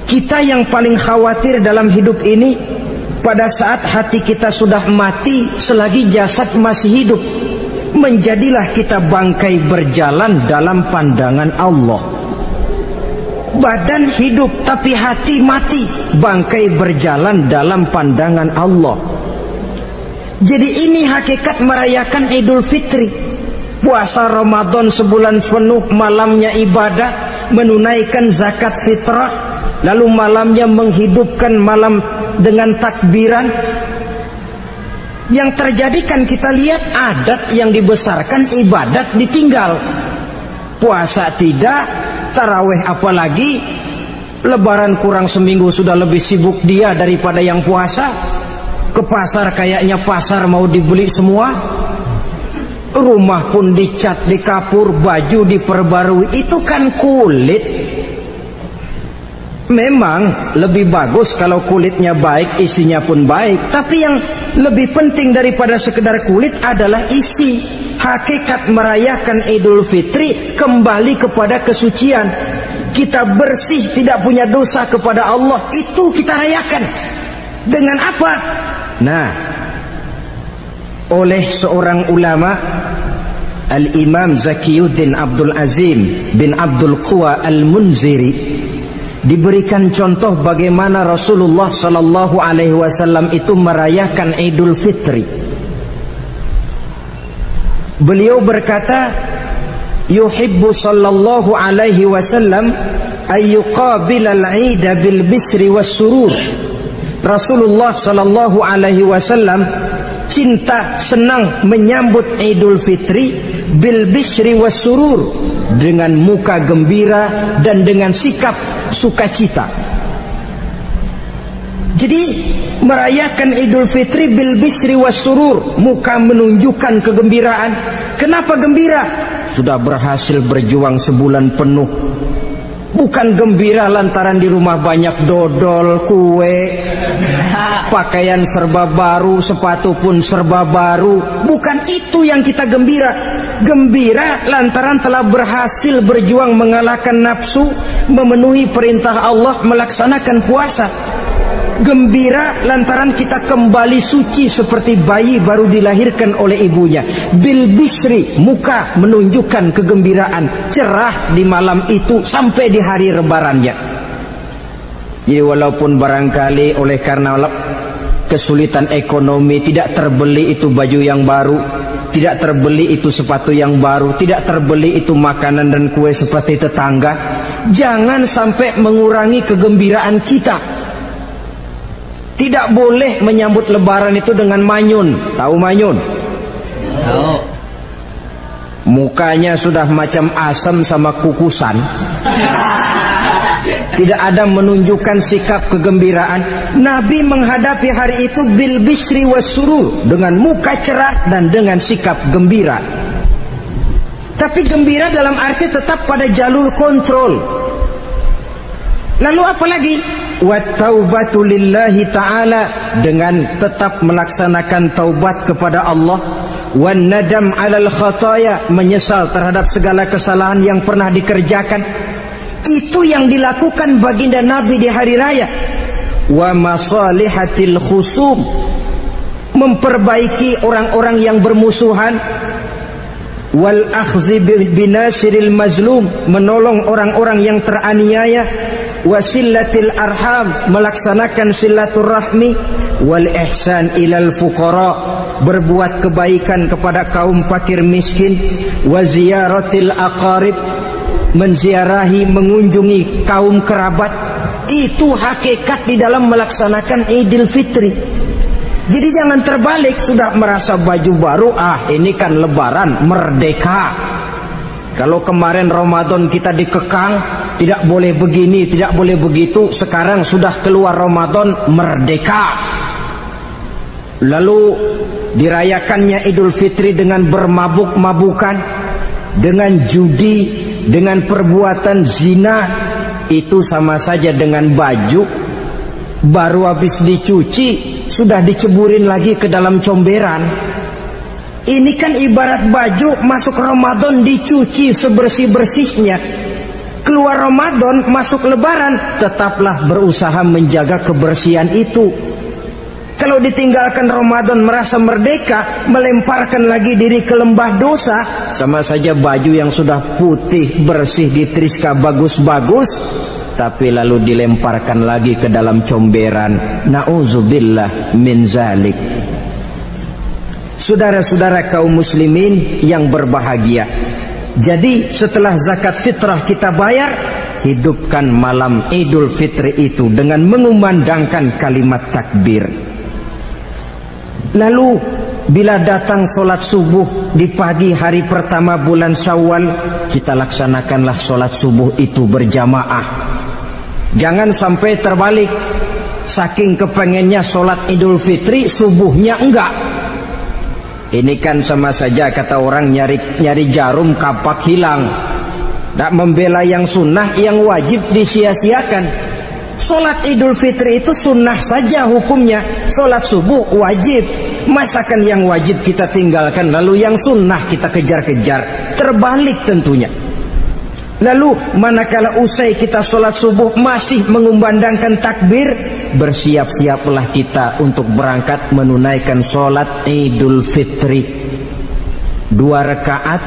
[SPEAKER 1] Kita yang paling khawatir dalam hidup ini, pada saat hati kita sudah mati selagi jasad masih hidup, menjadilah kita bangkai berjalan dalam pandangan Allah. Badan hidup tapi hati mati, bangkai berjalan dalam pandangan Allah. Jadi ini hakikat merayakan Idul Fitri. Puasa Ramadan sebulan penuh, malamnya ibadah, menunaikan zakat fitrah, lalu malamnya menghidupkan malam dengan takbiran. Yang terjadi kan kita lihat adat yang dibesarkan, ibadat ditinggal. Puasa tidak, tarawih apalagi, lebaran kurang seminggu sudah lebih sibuk dia daripada yang puasa. Ke pasar kayaknya pasar mau dibeli semua. Rumah pun dicat, dikapur, baju diperbarui. Itu kan kulit. Memang lebih bagus kalau kulitnya baik, isinya pun baik. Tapi yang lebih penting daripada sekedar kulit adalah isi. Hakikat merayakan Idul Fitri kembali kepada kesucian. Kita bersih, tidak punya dosa kepada Allah. Itu kita rayakan. Dengan apa? Nah, oleh seorang ulama, Al-Imam Zakiyuddin Abdul Azim bin Abdul Quwa Al-Munziri, diberikan contoh bagaimana Rasulullah sallallahu alaihi wasallam itu merayakan Idul Fitri. Beliau berkata, yuhibbu sallallahu alaihi wasallam ayyuqabilal 'ida bil bisri was surur. Rasulullah sallallahu alaihi wasallam cinta, senang menyambut Idul Fitri bil bisri was surur, dengan muka gembira dan dengan sikap sukacita. Jadi merayakan Idul Fitri bil bisri was surur, muka menunjukkan kegembiraan. Kenapa gembira? Sudah berhasil berjuang sebulan penuh, Bukan gembira lantaran di rumah banyak dodol, kue, pakaian serba baru, sepatu pun serba baru. Bukan itu yang kita gembira. Gembira lantaran telah berhasil berjuang mengalahkan nafsu, memenuhi perintah Allah, melaksanakan puasa. Gembira lantaran kita kembali suci seperti bayi baru dilahirkan oleh ibunya. Bil bisri, muka menunjukkan kegembiraan, cerah di malam itu sampai di hari lebarannya. Jadi walaupun barangkali oleh karena kesulitan ekonomi tidak terbeli itu baju yang baru, tidak terbeli itu sepatu yang baru, tidak terbeli itu makanan dan kue seperti tetangga, jangan sampai mengurangi kegembiraan kita. Tidak boleh menyambut lebaran itu dengan manyun. Tahu manyun? Tahu. Mukanya sudah macam asam sama kukusan. Tidak ada menunjukkan sikap kegembiraan. Nabi menghadapi hari itu bil bisri wasurur, dengan muka cerah dan dengan sikap gembira. Tapi gembira dalam arti tetap pada jalur kontrol. Lalu apa lagi? Wattaubatu lillahi ta'ala, dengan tetap melaksanakan taubat kepada Allah. Wan nadam 'alal khataya, menyesal terhadap segala kesalahan yang pernah dikerjakan. Itu yang dilakukan baginda Nabi di hari raya. Wa masalihatil khusum, memperbaiki orang-orang yang bermusuhan. Wal akhzi binasiril mazlum, menolong orang-orang yang teraniaya. Wasillatil arham, melaksanakan silaturahmi. Wal ihsan ilal fuqara, berbuat kebaikan kepada kaum fakir miskin. Wa ziyaratil aqarib, menziarahi, mengunjungi kaum kerabat. Itu hakikat di dalam melaksanakan Idul Fitri. Jadi jangan terbalik, sudah merasa baju baru, ini kan lebaran, merdeka. Kalau kemarin Ramadan kita dikekang, tidak boleh begini, tidak boleh begitu. Sekarang sudah keluar Ramadan, merdeka. Lalu dirayakannya Idul Fitri dengan bermabuk-mabukan, dengan judi, dengan perbuatan zina. Itu sama saja dengan baju baru habis dicuci sudah diceburin lagi ke dalam comberan. Ini kan ibarat baju masuk Ramadan dicuci sebersih-bersihnya. Keluar Ramadan masuk lebaran, tetaplah berusaha menjaga kebersihan itu. Kalau ditinggalkan Ramadan merasa merdeka, melemparkan lagi diri ke lembah dosa, sama saja baju yang sudah putih, bersih, ditriska bagus-bagus, tapi lalu dilemparkan lagi ke dalam comberan. Na'udzubillah min zalik. Saudara-saudara kaum muslimin yang berbahagia, jadi setelah zakat fitrah kita bayar, hidupkan malam Idul Fitri itu dengan mengumandangkan kalimat takbir. Lalu bila datang sholat subuh di pagi hari pertama bulan Syawal, kita laksanakanlah sholat subuh itu berjamaah. Jangan sampai terbalik, saking kepengennya sholat Idul Fitri, subuhnya enggak. Ini kan sama saja kata orang nyari jarum kapak hilang. Tak membela yang sunnah, yang wajib disia-siakan. Sholat Idul Fitri itu sunnah saja hukumnya. Sholat subuh wajib. Masakan yang wajib kita tinggalkan, lalu yang sunnah kita kejar-kejar. Terbalik tentunya. Lalu manakala usai kita sholat subuh masih mengumandangkan takbir, bersiap-siaplah kita untuk berangkat menunaikan sholat Idul Fitri 2 rakaat,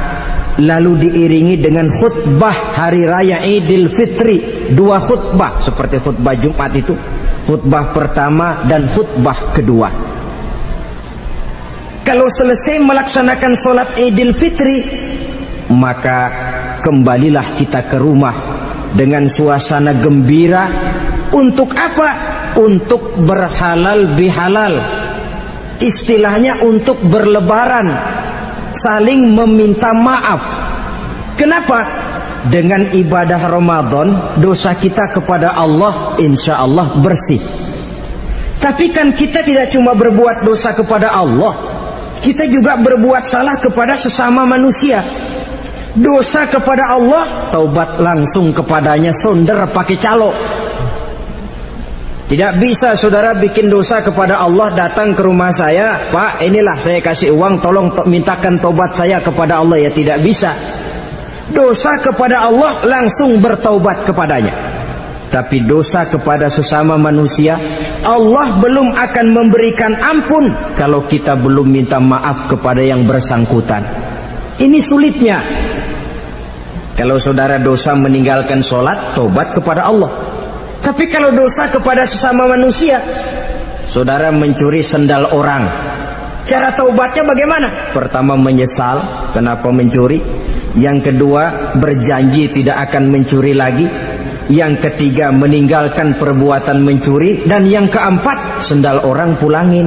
[SPEAKER 1] lalu diiringi dengan khutbah hari raya Idul Fitri. 2 khutbah seperti khutbah Jumat itu, khutbah pertama dan khutbah kedua. Kalau selesai melaksanakan sholat Idul Fitri, maka kembalilah kita ke rumah dengan suasana gembira. Untuk apa? Untuk berhalal bihalal. Istilahnya untuk berlebaran, saling meminta maaf. Kenapa? Dengan ibadah Ramadan, dosa kita kepada Allah insya Allah bersih. Tapi kan kita tidak cuma berbuat dosa kepada Allah, kita juga berbuat salah kepada sesama manusia. Dosa kepada Allah, taubat langsung kepadanya, sonder pakai calo. Tidak bisa saudara bikin dosa kepada Allah, datang ke rumah saya, Pak inilah saya kasih uang, tolong mintakan taubat saya kepada Allah. Ya tidak bisa. Dosa kepada Allah langsung bertaubat kepadanya. Tapi dosa kepada sesama manusia, Allah belum akan memberikan ampun kalau kita belum minta maaf kepada yang bersangkutan. Ini sulitnya. Kalau saudara dosa meninggalkan sholat, tobat kepada Allah. Tapi kalau dosa kepada sesama manusia, saudara mencuri sendal orang, cara taubatnya bagaimana? Pertama menyesal kenapa mencuri. Yang kedua berjanji tidak akan mencuri lagi. Yang ketiga meninggalkan perbuatan mencuri. Dan yang keempat sendal orang pulangin.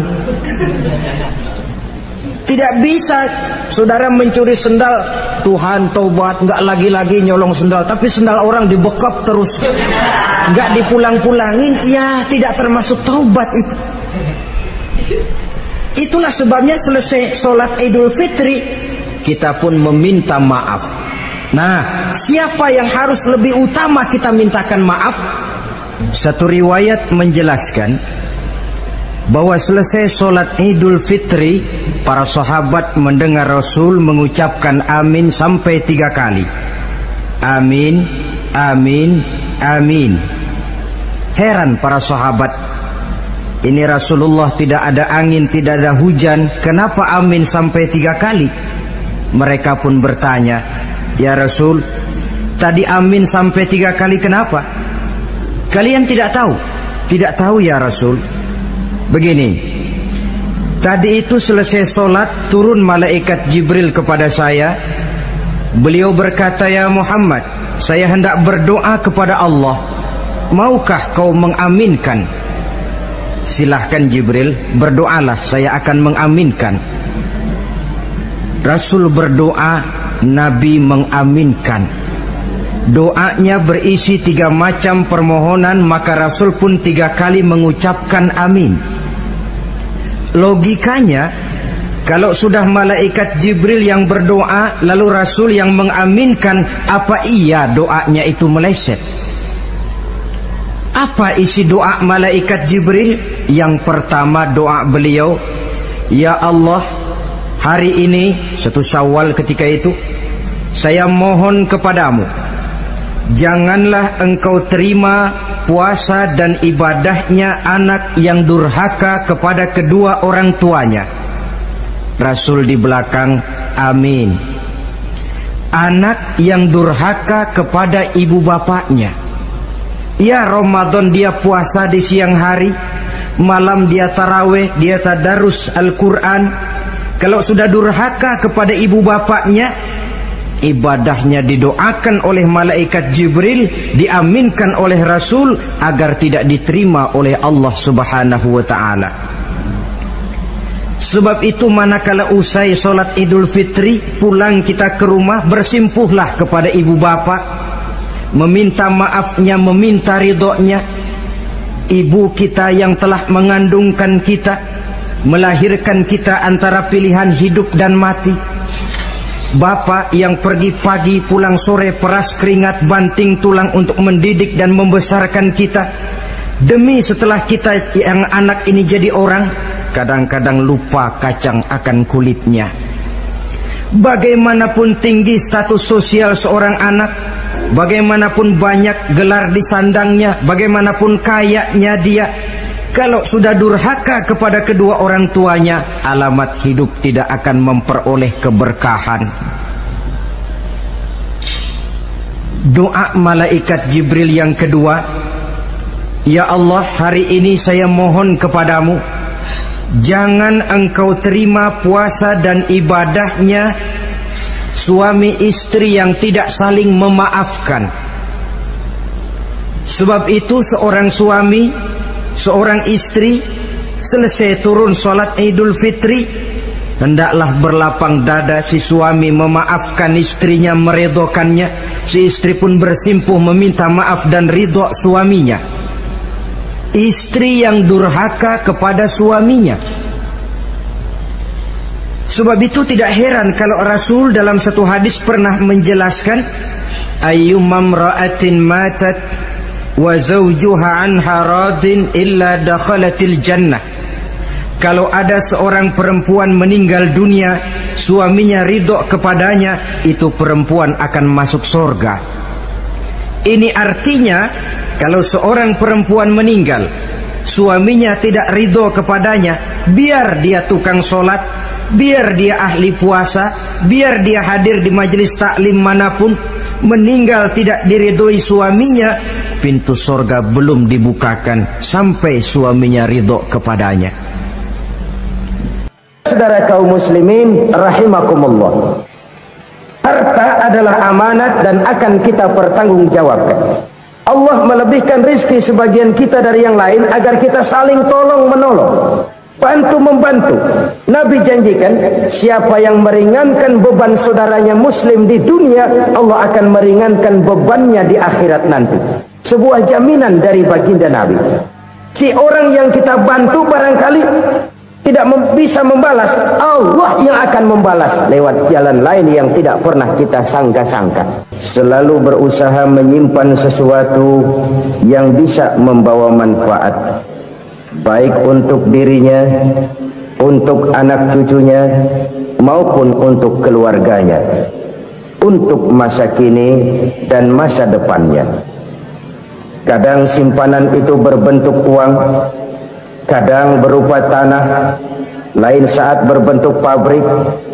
[SPEAKER 1] Tidak bisa saudara mencuri sendal, Tuhan taubat, nggak lagi-lagi nyolong sendal, tapi sendal orang dibekap terus, nggak dipulang-pulangin, ya tidak termasuk taubat itu. Itulah sebabnya selesai sholat Idul Fitri, kita pun meminta maaf. Nah, siapa yang harus lebih utama kita mintakan maaf? Satu riwayat menjelaskan bahwa selesai sholat Idul Fitri, para sahabat mendengar Rasul mengucapkan amin sampai 3 kali. Amin, amin, amin. Heran para sahabat, ini Rasulullah tidak ada angin, tidak ada hujan, kenapa amin sampai 3 kali? Mereka pun bertanya, ya Rasul, tadi amin sampai 3 kali kenapa? Kalian tidak tahu? Tidak tahu ya Rasul. Begini, tadi itu selesai sholat, turun malaikat Jibril kepada saya. Beliau berkata, ya Muhammad, saya hendak berdoa kepada Allah, maukah kau mengaminkan? Silahkan Jibril, berdoalah, saya akan mengaminkan. Rasul berdoa, Nabi mengaminkan. Doanya berisi 3 macam permohonan, maka Rasul pun 3 kali mengucapkan amin. Logikanya, kalau sudah malaikat Jibril yang berdoa, lalu Rasul yang mengaminkan, apa iya doanya itu meleset? Apa isi doa malaikat Jibril? Yang pertama doa beliau, ya Allah, hari ini 1 Syawal ketika itu, saya mohon kepadamu, janganlah engkau terima puasa dan ibadahnya anak yang durhaka kepada kedua orang tuanya. Rasul di belakang, amin. Anak yang durhaka kepada ibu bapaknya. Ya Ramadan dia puasa di siang hari, malam dia taraweh, dia tadarus Al-Quran. Kalau sudah durhaka kepada ibu bapaknya, ibadahnya didoakan oleh malaikat Jibril, diaminkan oleh Rasul agar tidak diterima oleh Allah Subhanahu wa ta'ala. Sebab itu manakala usai sholat Idul Fitri, pulang kita ke rumah, bersimpuhlah kepada ibu bapak, meminta maafnya, meminta ridhonya. Ibu kita yang telah mengandungkan kita, melahirkan kita antara pilihan hidup dan mati. Bapak yang pergi pagi pulang sore, peras keringat banting tulang untuk mendidik dan membesarkan kita. Demi setelah kita yang anak ini jadi orang, kadang-kadang lupa kacang akan kulitnya. Bagaimanapun tinggi status sosial seorang anak, bagaimanapun banyak gelar di sandangnya, bagaimanapun kayanya dia, kalau sudah durhaka kepada kedua orang tuanya, alamat hidup tidak akan memperoleh keberkahan. Doa malaikat Jibril yang kedua, ya Allah, hari ini saya mohon kepadamu, jangan engkau terima puasa dan ibadahnya suami istri yang tidak saling memaafkan. Sebab itu seorang suami, seorang istri selesai turun sholat Idul Fitri, hendaklah berlapang dada si suami memaafkan istrinya, meridhokannya. Si istri pun bersimpuh meminta maaf dan ridho suaminya. Istri yang durhaka kepada suaminya, Sebab itu tidak heran kalau Rasul dalam satu hadis pernah menjelaskan, ayyumam ra'atin matat wa zawjuha anha radin illa dakhalatil jannah. Kalau ada seorang perempuan meninggal dunia, suaminya ridho kepadanya, itu perempuan akan masuk surga. Ini artinya kalau seorang perempuan meninggal, suaminya tidak ridho kepadanya, biar dia tukang sholat, biar dia ahli puasa, biar dia hadir di majelis taklim manapun, meninggal tidak diridhoi suaminya, pintu surga belum dibukakan sampai suaminya ridho kepadanya.
[SPEAKER 5] Saudara kaum muslimin rahimakumullah, harta adalah amanat dan akan kita pertanggungjawabkan. Allah melebihkan rizki sebagian kita dari yang lain agar kita saling tolong menolong, bantu membantu. Nabi janjikan, siapa yang meringankan beban saudaranya muslim di dunia, Allah akan meringankan bebannya di akhirat nanti. Sebuah jaminan dari baginda Nabi. Si orang yang kita bantu barangkali tidak bisa membalas, Allah yang akan membalas lewat jalan lain yang tidak pernah kita sangka-sangka. Selalu berusaha menyimpan sesuatu yang bisa membawa manfaat, baik untuk dirinya, untuk anak cucunya, maupun untuk keluarganya, untuk masa kini dan masa depannya. Kadang simpanan itu berbentuk uang, kadang berupa tanah, lain saat berbentuk pabrik,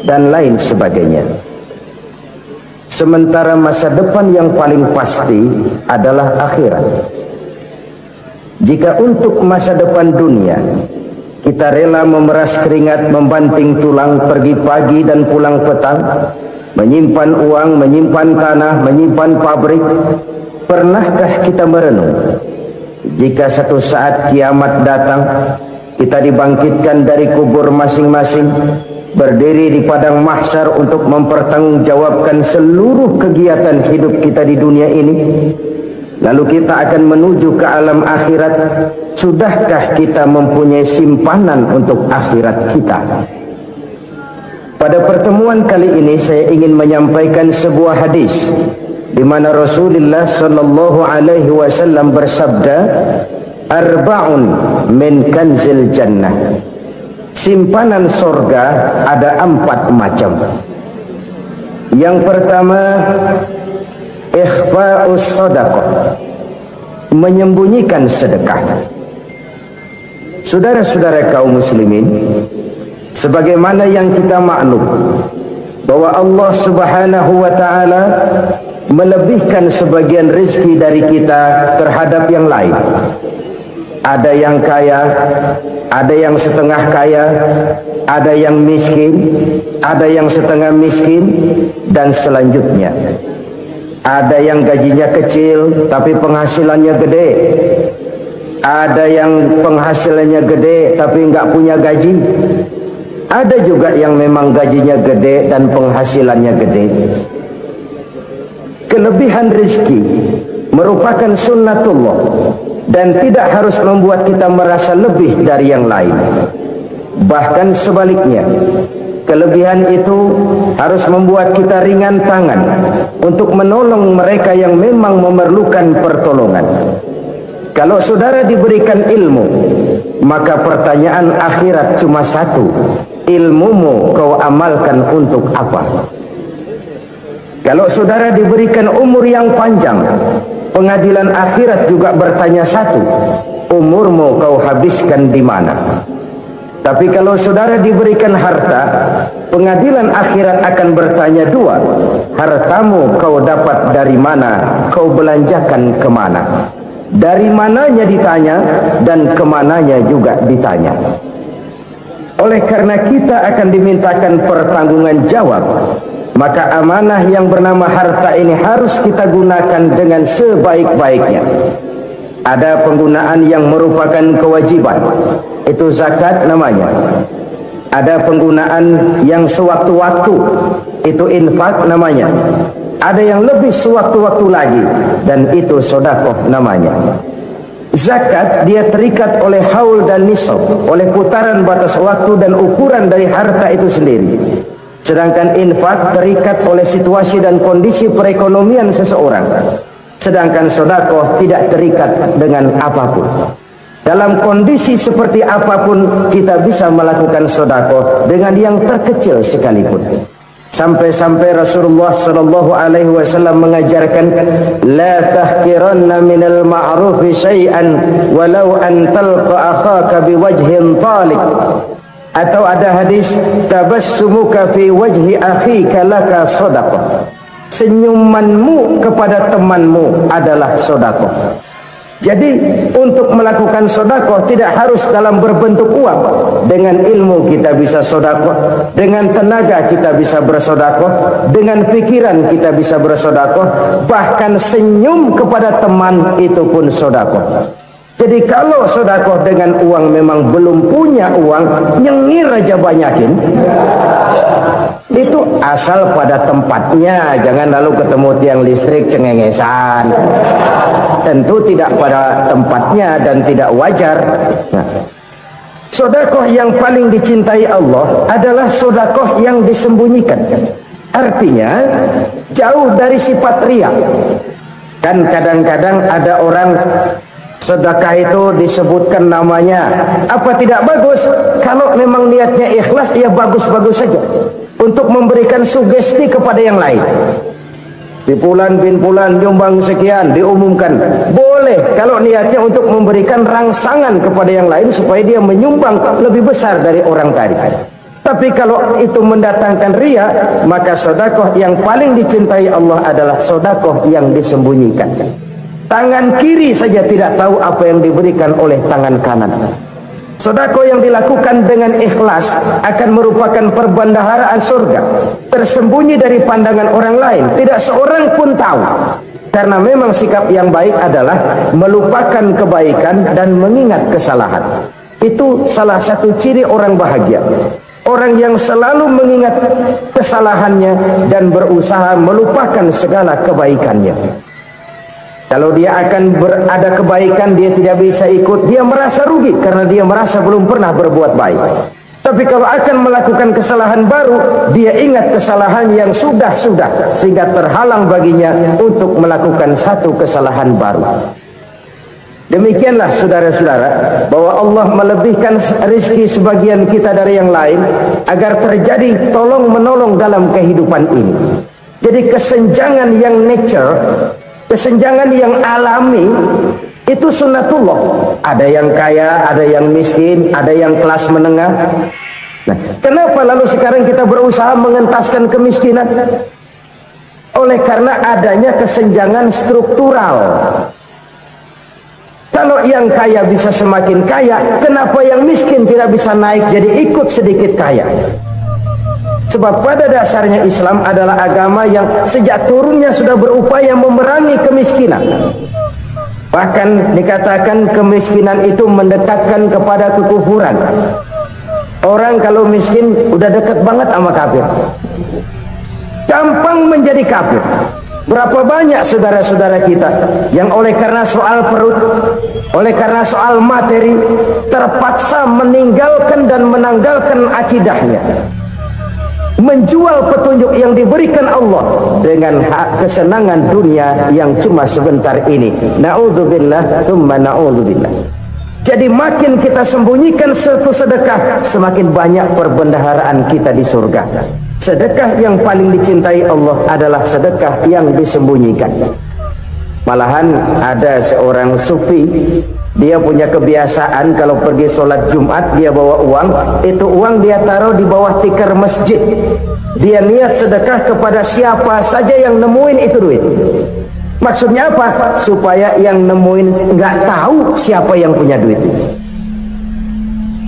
[SPEAKER 5] dan lain sebagainya. Sementara masa depan yang paling pasti adalah akhirat. Jika untuk masa depan dunia kita rela memeras keringat, membanting tulang, pergi pagi dan pulang petang, menyimpan uang, menyimpan tanah, menyimpan pabrik, pernahkah kita merenung jika satu saat kiamat datang, kita dibangkitkan dari kubur masing-masing, berdiri di padang mahsyar untuk mempertanggungjawabkan seluruh kegiatan hidup kita di dunia ini, lalu kita akan menuju ke alam akhirat. Sudahkah kita mempunyai simpanan untuk akhirat kita? Pada pertemuan kali ini saya ingin menyampaikan sebuah hadis di mana Rasulullah sallallahu alaihi wasallam bersabda, arba'un min kanzil jannah. Simpanan surga ada 4 macam. Yang pertama, ikhfa'us shadaqah, menyembunyikan sedekah. Saudara-saudara kaum muslimin, sebagaimana yang kita maklum bahwa Allah Subhanahu wa taala melebihkan sebagian rezeki dari kita terhadap yang lain. Ada yang kaya, ada yang setengah kaya, ada yang miskin, ada yang setengah miskin, dan selanjutnya. Ada yang gajinya kecil tapi penghasilannya gede. Ada yang penghasilannya gede tapi nggak punya gaji. Ada juga yang memang gajinya gede dan penghasilannya gede. Kelebihan rezeki merupakan sunnatullah dan tidak harus membuat kita merasa lebih dari yang lain. Bahkan sebaliknya, kelebihan itu harus membuat kita ringan tangan untuk menolong mereka yang memang memerlukan pertolongan. Kalau saudara diberikan ilmu, maka pertanyaan akhirat cuma satu: ilmumu kau amalkan untuk apa? Kalau saudara diberikan umur yang panjang, pengadilan akhirat juga bertanya satu: umurmu kau habiskan di mana? Tapi kalau saudara diberikan harta, pengadilan akhirat akan bertanya dua: hartamu kau dapat dari mana, kau belanjakan kemana? Dari mananya ditanya dan kemananya juga ditanya. Oleh karena kita akan dimintakan pertanggungan jawab, maka amanah yang bernama harta ini harus kita gunakan dengan sebaik-baiknya. Ada penggunaan yang merupakan kewajiban, itu zakat namanya. Ada penggunaan yang sewaktu-waktu, itu infak namanya. Ada yang lebih sewaktu-waktu lagi, dan itu sedekah namanya. Zakat dia terikat oleh haul dan nisab, oleh putaran batas waktu dan ukuran dari harta itu sendiri. Sedangkan infak terikat oleh situasi dan kondisi perekonomian seseorang. Sedangkan sedekah tidak terikat dengan apapun. Dalam kondisi seperti apapun kita bisa melakukan sedekah dengan yang terkecil sekalipun. Sampai-sampai Rasulullah sallallahu alaihi wasallam mengajarkan, la tahqiranna minal ma'rufi syai'an walau an talqa akhaka biwajhin talik. Atau ada hadis, tabassumuka fi wajhi akhika laka sedekah. Senyumanmu kepada temanmu adalah sedekah. Jadi untuk melakukan sedekah tidak harus dalam berbentuk uang. Dengan ilmu kita bisa sedekah, dengan tenaga kita bisa bersedekah, dengan pikiran kita bisa bersedekah, bahkan senyum kepada teman itu pun sedekah. Jadi kalau sedekah dengan uang memang belum punya uang, nyengir aja banyakin. Itu asal pada tempatnya, jangan lalu ketemu tiang listrik cengengesan. Tentu tidak pada tempatnya dan tidak wajar. Nah, sedekah yang paling dicintai Allah adalah sedekah yang disembunyikan. Artinya jauh dari sifat riya. Kan kadang-kadang ada orang sedekah itu disebutkan namanya. Apa tidak bagus? Kalau memang niatnya ikhlas, ya bagus-bagus saja. Untuk memberikan sugesti kepada yang lain. Di Fulan bin Fulan nyumbang sekian, diumumkan. Boleh kalau niatnya untuk memberikan rangsangan kepada yang lain supaya dia menyumbang lebih besar dari orang tadi. Tapi kalau itu mendatangkan riya, maka sedekah yang paling dicintai Allah adalah sedekah yang disembunyikan. Tangan kiri saja tidak tahu apa yang diberikan oleh tangan kanan. Sedekah yang dilakukan dengan ikhlas akan merupakan perbendaharaan surga, tersembunyi dari pandangan orang lain, tidak seorang pun tahu. Karena memang sikap yang baik adalah melupakan kebaikan dan mengingat kesalahan. Itu salah satu ciri orang bahagia. Orang yang selalu mengingat kesalahannya dan berusaha melupakan segala kebaikannya. Kalau dia akan ada kebaikan, dia tidak bisa ikut, dia merasa rugi karena dia merasa belum pernah berbuat baik. Tapi kalau akan melakukan kesalahan baru, dia ingat kesalahan yang sudah-sudah, sehingga terhalang baginya untuk melakukan satu kesalahan baru. Demikianlah saudara-saudara, bahwa Allah melebihkan rezeki sebagian kita dari yang lain agar terjadi tolong-menolong dalam kehidupan ini. Jadi kesenjangan yang nature, kesenjangan yang alami itu sunnatullah. Ada yang kaya, ada yang miskin, ada yang kelas menengah. Nah, kenapa lalu sekarang kita berusaha mengentaskan kemiskinan? Oleh karena adanya kesenjangan struktural. Kalau yang kaya bisa semakin kaya, kenapa yang miskin tidak bisa naik jadi ikut sedikit kaya? Sebab pada dasarnya Islam adalah agama yang sejak turunnya sudah berupaya memerangi kemiskinan. Bahkan dikatakan kemiskinan itu mendekatkan kepada kekufuran. Orang kalau miskin udah dekat banget sama kafir. Gampang menjadi kafir. Berapa banyak saudara-saudara kita yang oleh karena soal perut, oleh karena soal materi, terpaksa meninggalkan dan menanggalkan akidahnya, menjual petunjuk yang diberikan Allah dengan hak kesenangan dunia yang cuma sebentar ini. Na'udzubillah tsumma na'udzubillah. Jadi makin kita sembunyikan satu sedekah, semakin banyak perbendaharaan kita di surga. Sedekah yang paling dicintai Allah adalah sedekah yang disembunyikan. Malahan ada seorang sufi, dia punya kebiasaan kalau pergi sholat Jumat dia bawa uang, itu uang dia taruh di bawah tikar masjid. Dia niat sedekah kepada siapa saja yang nemuin itu duit. Maksudnya apa? Supaya yang nemuin nggak tahu siapa yang punya duit.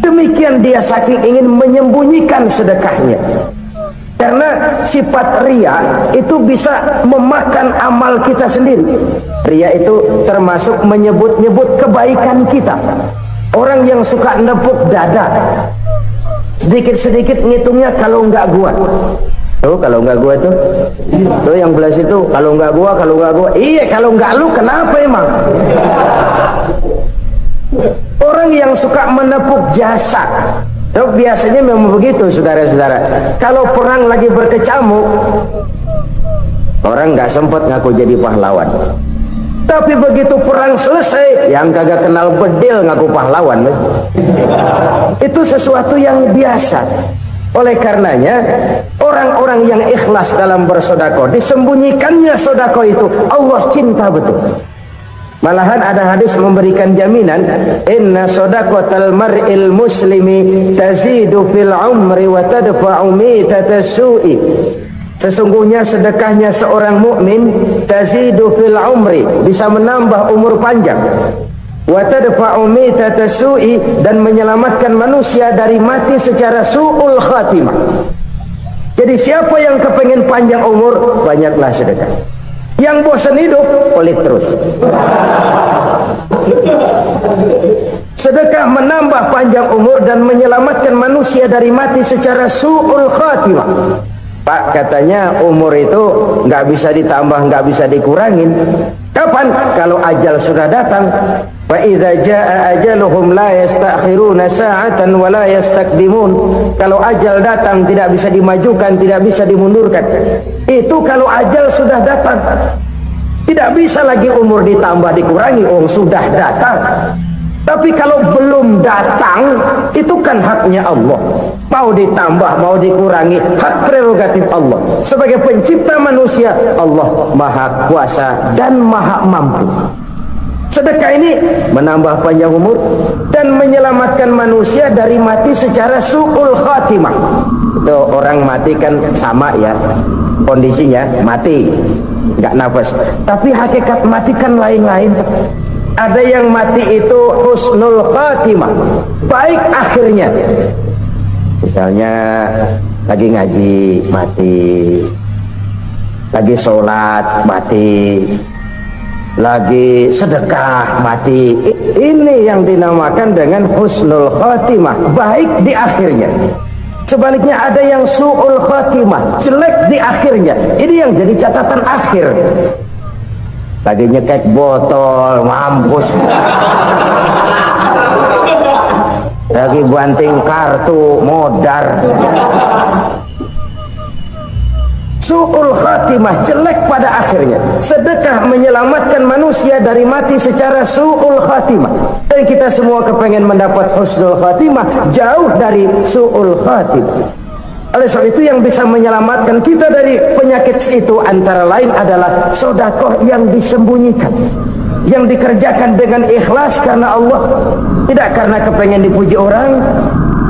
[SPEAKER 5] Demikian dia saking ingin menyembunyikan sedekahnya. Karena sifat riya itu bisa memakan amal kita sendiri. Riya itu termasuk menyebut-nyebut kebaikan kita. Orang yang suka nepuk dada, sedikit-sedikit ngitungnya kalau nggak gua. Tuh kalau nggak gua tuh yang belas itu kalau nggak gua. Iya kalau nggak lu kenapa emang? Orang yang suka menepuk jasa. Biasanya memang begitu, saudara-saudara. Kalau perang lagi berkecamuk, orang nggak sempat ngaku jadi pahlawan. Tapi begitu perang selesai, yang kagak kenal bedil ngaku pahlawan, mas. Itu sesuatu yang biasa. Oleh karenanya, orang-orang yang ikhlas dalam bersedekah, disembunyikannya sedekah itu, Allah cinta betul. Malahan ada hadis memberikan jaminan, inna shadaqatal mar'il muslimi tazidu fil umri wa tadfa'u mitatas su'i. Sesungguhnya sedekahnya seorang mukmin tazidu fil umri, bisa menambah umur panjang, wa tadfa'u mitatas su'i, dan menyelamatkan manusia dari mati secara su'ul khatimah. Jadi siapa yang kepengen panjang umur, banyaklah sedekah. Yang bosan hidup, pelit terus. Sedekah menambah panjang umur dan menyelamatkan manusia dari mati secara su'ul khatimah. Pak, katanya umur itu nggak bisa ditambah, nggak bisa dikurangin. Kapan? Kalau ajal sudah datang. Fa idza jaa ajaluhum la yastakhiruna sa'atan wa la yastaqdimun. Kalau ajal datang tidak bisa dimajukan, tidak bisa dimundurkan. Itu kalau ajal sudah datang. Tidak bisa lagi umur ditambah dikurangi, sudah datang. Tapi kalau belum datang, itu kan haknya Allah. Mau ditambah, mau dikurangi, hak prerogatif Allah. Sebagai pencipta manusia, Allah Maha Kuasa dan Maha Mampu. Sedekah ini menambah panjang umur dan menyelamatkan manusia dari mati secara su'ul khatimah. Itu orang mati kan sama ya, kondisinya mati, nggak nafas. Tapi hakikat mati kan lain-lain. Ada yang mati itu husnul khatimah, baik akhirnya. Misalnya lagi ngaji mati, lagi sholat mati, lagi sedekah mati. Ini yang dinamakan dengan husnul khatimah, baik di akhirnya. Sebaliknya ada yang su'ul khatimah, jelek di akhirnya. Ini yang jadi catatan akhir. Lagi nyekek botol, mampus. Lagi banting kartu, modar. Su'ul khatimah, jelek pada akhirnya. Sedekah menyelamatkan manusia dari mati secara su'ul khatimah. Dan kita semua kepengen mendapat husnul khatimah, jauh dari su'ul khatimah. Oleh sebab itu yang bisa menyelamatkan kita dari penyakit itu antara lain adalah sedekah yang disembunyikan, yang dikerjakan dengan ikhlas karena Allah, tidak karena kepengen dipuji orang,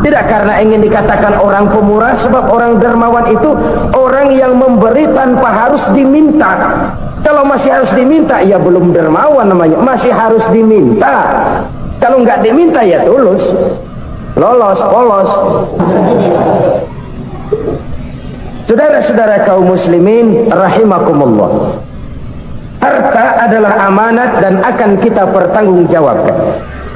[SPEAKER 5] tidak karena ingin dikatakan orang pemurah. Sebab orang dermawan itu orang yang memberi tanpa harus diminta. Kalau masih harus diminta, ya belum dermawan namanya, masih harus diminta. Kalau nggak diminta ya tulus, lolos, polos. Saudara-saudara kaum muslimin rahimakumullah, harta adalah amanat dan akan kita pertanggungjawabkan.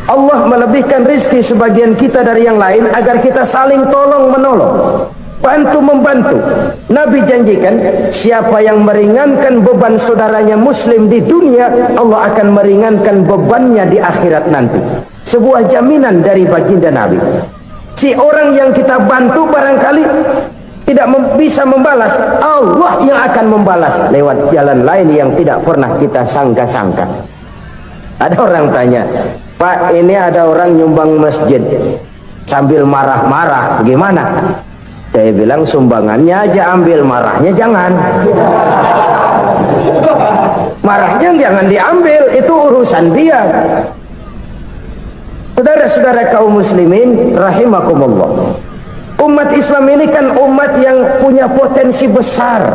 [SPEAKER 5] Allah melebihkan rizki sebagian kita dari yang lain agar kita saling tolong menolong, bantu membantu. Nabi janjikan, siapa yang meringankan beban saudaranya muslim di dunia, Allah akan meringankan bebannya di akhirat nanti. Sebuah jaminan dari baginda Nabi. Si orang yang kita bantu barangkali tidak bisa membalas, Allah yang akan membalas lewat jalan lain yang tidak pernah kita sangka-sangka. Ada orang tanya, Pak, ini ada orang nyumbang masjid sambil marah-marah, gimana? Saya bilang, sumbangannya aja ambil, marahnya jangan. Marahnya jangan diambil, itu urusan dia. Saudara-saudara kaum muslimin rahimakumullah, umat Islam ini kan umat yang punya potensi besar.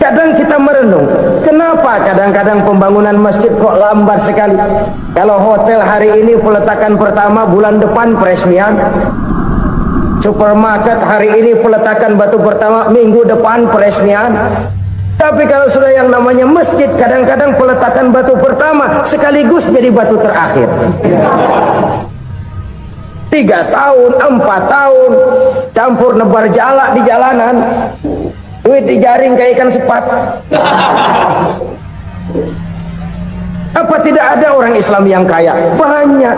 [SPEAKER 5] Kadang kita merenung, kenapa kadang-kadang pembangunan masjid kok lambat sekali? Kalau hotel hari ini peletakan pertama, bulan depan peresmian. Supermarket hari ini peletakan batu pertama, minggu depan peresmian. Tapi kalau sudah yang namanya masjid, kadang-kadang peletakan batu pertama sekaligus jadi batu terakhir. 3 tahun, 4 tahun, campur nebar jalak di jalanan, duit dijaring kayak ikan sepat. Apa tidak ada orang Islam yang kaya? Banyak.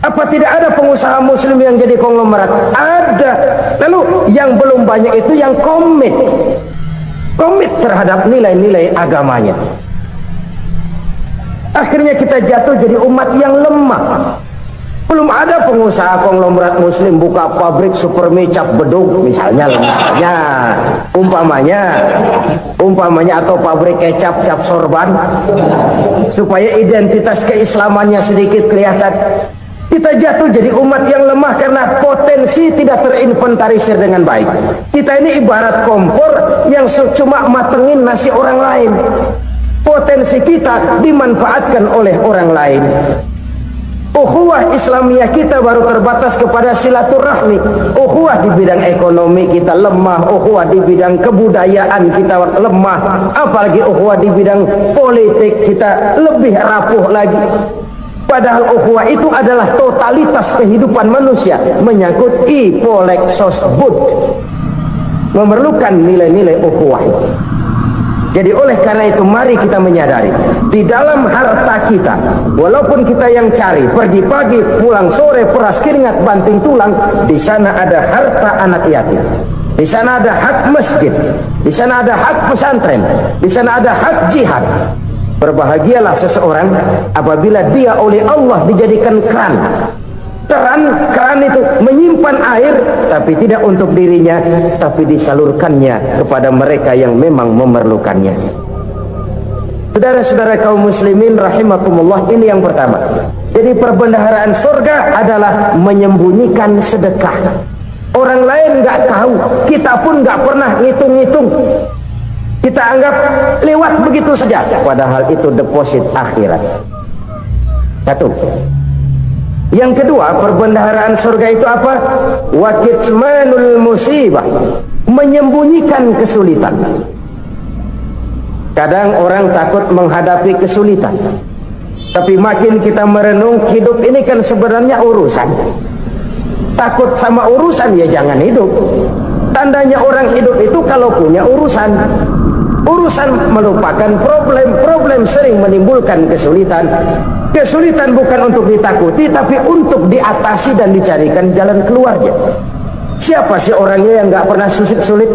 [SPEAKER 5] Apa tidak ada pengusaha muslim yang jadi konglomerat? Ada. Lalu yang belum banyak itu yang komit terhadap nilai-nilai agamanya. Akhirnya kita jatuh jadi umat yang lemah. Belum ada pengusaha konglomerat muslim buka pabrik super mie cap bedug misalnya umpamanya atau pabrik kecap cap sorban supaya identitas keislamannya sedikit kelihatan. Kita jatuh jadi umat yang lemah karena potensi tidak terinventarisir dengan baik. Kita ini ibarat kompor yang cuma matengin nasi orang lain. Potensi kita dimanfaatkan oleh orang lain. Ukhuwah Islamiyah kita baru terbatas kepada silaturahmi. Ukhuwah di bidang ekonomi kita lemah, ukhuwah di bidang kebudayaan kita lemah, apalagi ukhuwah di bidang politik kita lebih rapuh lagi. Padahal ukhuwah itu adalah totalitas kehidupan manusia, menyangkut ipolek sosbud, memerlukan nilai-nilai ukhuwah. Jadi oleh karena itu mari kita menyadari di dalam harta kita, walaupun kita yang cari pergi pagi pulang sore peras keringat banting tulang, di sana ada harta anak yatim, di sana ada hak masjid, di sana ada hak pesantren, di sana ada hak jihad. Berbahagialah seseorang apabila dia oleh Allah dijadikan keran itu menyimpan air, tapi tidak untuk dirinya, tapi disalurkannya kepada mereka yang memang memerlukannya. Saudara-saudara kaum muslimin rahimakumullah, ini yang pertama. Jadi perbendaharaan surga adalah menyembunyikan sedekah. Orang lain nggak tahu, kita pun nggak pernah ngitung-ngitung. Kita anggap lewat begitu saja, padahal itu deposit akhirat. Satu. Yang kedua, perbendaharaan surga itu apa? Wa kitmanul musibah, menyembunyikan kesulitan. Kadang orang takut menghadapi kesulitan, tapi makin kita merenung, hidup ini kan sebenarnya urusan. Takut sama urusan ya jangan hidup. Tandanya orang hidup itu kalau punya urusan. Urusan melupakan problem sering menimbulkan kesulitan. Kesulitan bukan untuk ditakuti, tapi untuk diatasi dan dicarikan jalan keluarnya. Siapa sih orangnya yang nggak pernah sulit?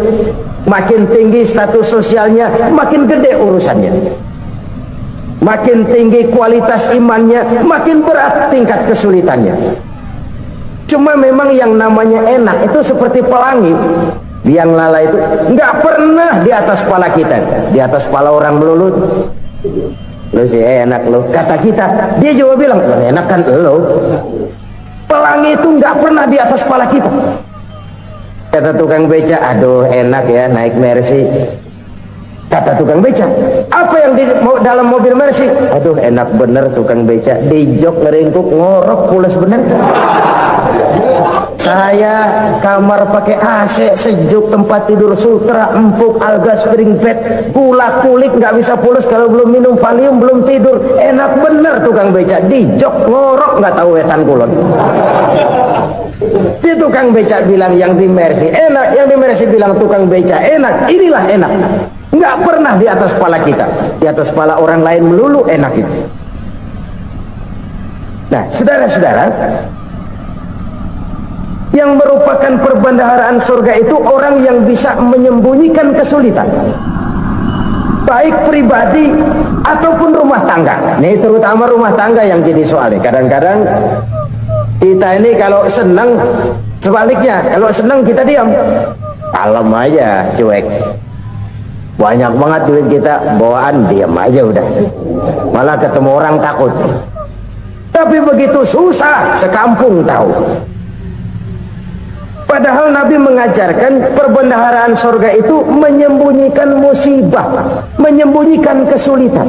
[SPEAKER 5] Makin tinggi status sosialnya, makin gede urusannya. Makin tinggi kualitas imannya, makin berat tingkat kesulitannya. Cuma memang yang namanya enak itu seperti pelangi. Biang lala itu nggak pernah di atas kepala kita, di atas kepala orang melulu. Lu sih enak lu, kata kita. Dia juga bilang enak kan lu. Pelangi itu nggak pernah di atas kepala kita. Kata tukang beca, aduh enak ya naik Mercy. Kata tukang beca, apa yang di dalam mobil Mercy? Aduh enak bener tukang beca, di jok ngeringkuk ngorok pules bener. Saya kamar pakai AC sejuk, tempat tidur sutra empuk, alga spring bed, kulak kulik nggak bisa pules kalau belum minum Valium, belum tidur. Enak bener tukang beca, di jok ngorok nggak tahu wetan kulon. Si tukang beca bilang yang di Mercy enak, yang di Mercy bilang tukang beca enak. Inilah enak, nggak pernah di atas kepala kita, di atas kepala orang lain melulu enak itu. Nah, saudara-saudara, yang merupakan perbendaharaan surga itu orang yang bisa menyembunyikan kesulitan, baik pribadi ataupun rumah tangga. Ini terutama rumah tangga yang jadi soalnya. Kadang-kadang kita ini kalau senang, sebaliknya kalau senang kita diam, kalem aja, cuek. Banyak banget duit kita bawaan, diam aja udah. Malah ketemu orang takut. Tapi begitu susah, sekampung tahu. Padahal Nabi mengajarkan perbendaharaan surga itu menyembunyikan musibah, menyembunyikan kesulitan.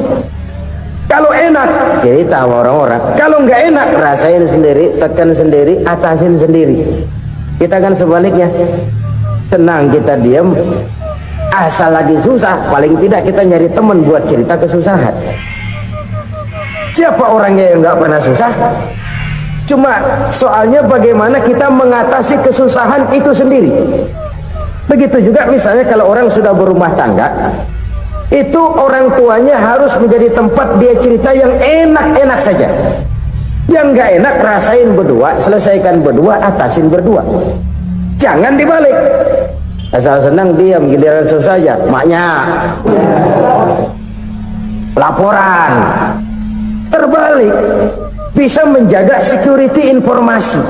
[SPEAKER 5] Kalau enak, cerita sama orang-orang. Kalau nggak enak, rasain sendiri, tekan sendiri, atasin sendiri. Kita kan sebaliknya, tenang kita diam, asal lagi susah, paling tidak kita nyari teman buat cerita kesusahan. Siapa orangnya yang nggak pernah susah? Cuma soalnya bagaimana kita mengatasi kesusahan itu sendiri. Begitu juga misalnya kalau orang sudah berumah tangga, Itu orang tuanya harus menjadi tempat dia cerita yang enak-enak saja. Yang nggak enak rasain berdua, selesaikan berdua, atasin berdua. Jangan dibalik. Asal senang diam, giliran susah saja. Maknya laporan. Terbalik. Bisa menjaga security informasi.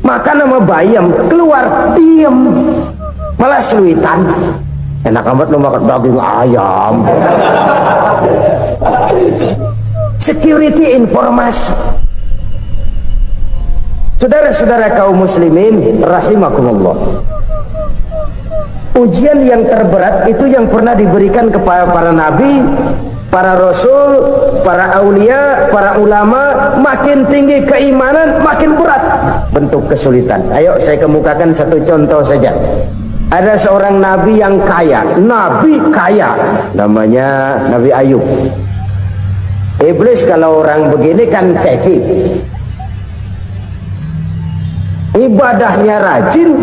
[SPEAKER 5] Maka nama bayam keluar diam, malah seluitan. Enak amat lo makan daging ayam. Security informasi. Saudara-saudara kaum muslimin rahimakumullah. Ujian yang terberat itu yang pernah diberikan kepada para nabi, para rasul, para aulia, para ulama. Makin tinggi keimanan, makin berat bentuk kesulitan. Ayo saya kemukakan satu contoh saja. Ada seorang nabi yang kaya, nabi kaya, namanya Nabi Ayub. Iblis kalau orang begini kan keki, ibadahnya rajin,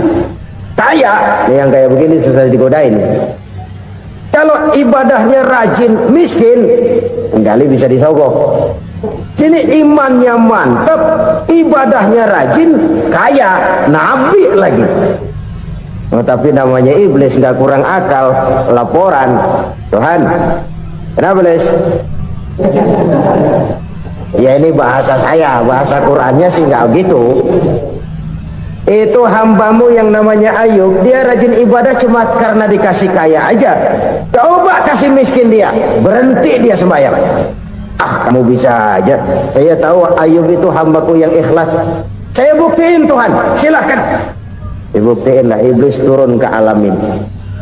[SPEAKER 5] kaya. Yang kayak begini susah digodain. Kalau ibadahnya rajin, miskin, kali bisa disogok. Sini imannya mantap, ibadahnya rajin, kaya, nabi lagi. Oh, tapi namanya iblis, nggak kurang akal. Laporan, Tuhan, kenapa iblis? Ya ini bahasa saya, bahasa Qurannya sih nggak gitu. Itu hambamu yang namanya Ayub, dia rajin ibadah cuma karena dikasih kaya aja. Coba kasih miskin dia, berhenti dia sembahyang. Ah, kamu bisa aja. Saya tahu Ayub itu hambaku yang ikhlas. Saya buktiin Tuhan, silahkan. Dibuktiinlah. Iblis turun ke alam ini.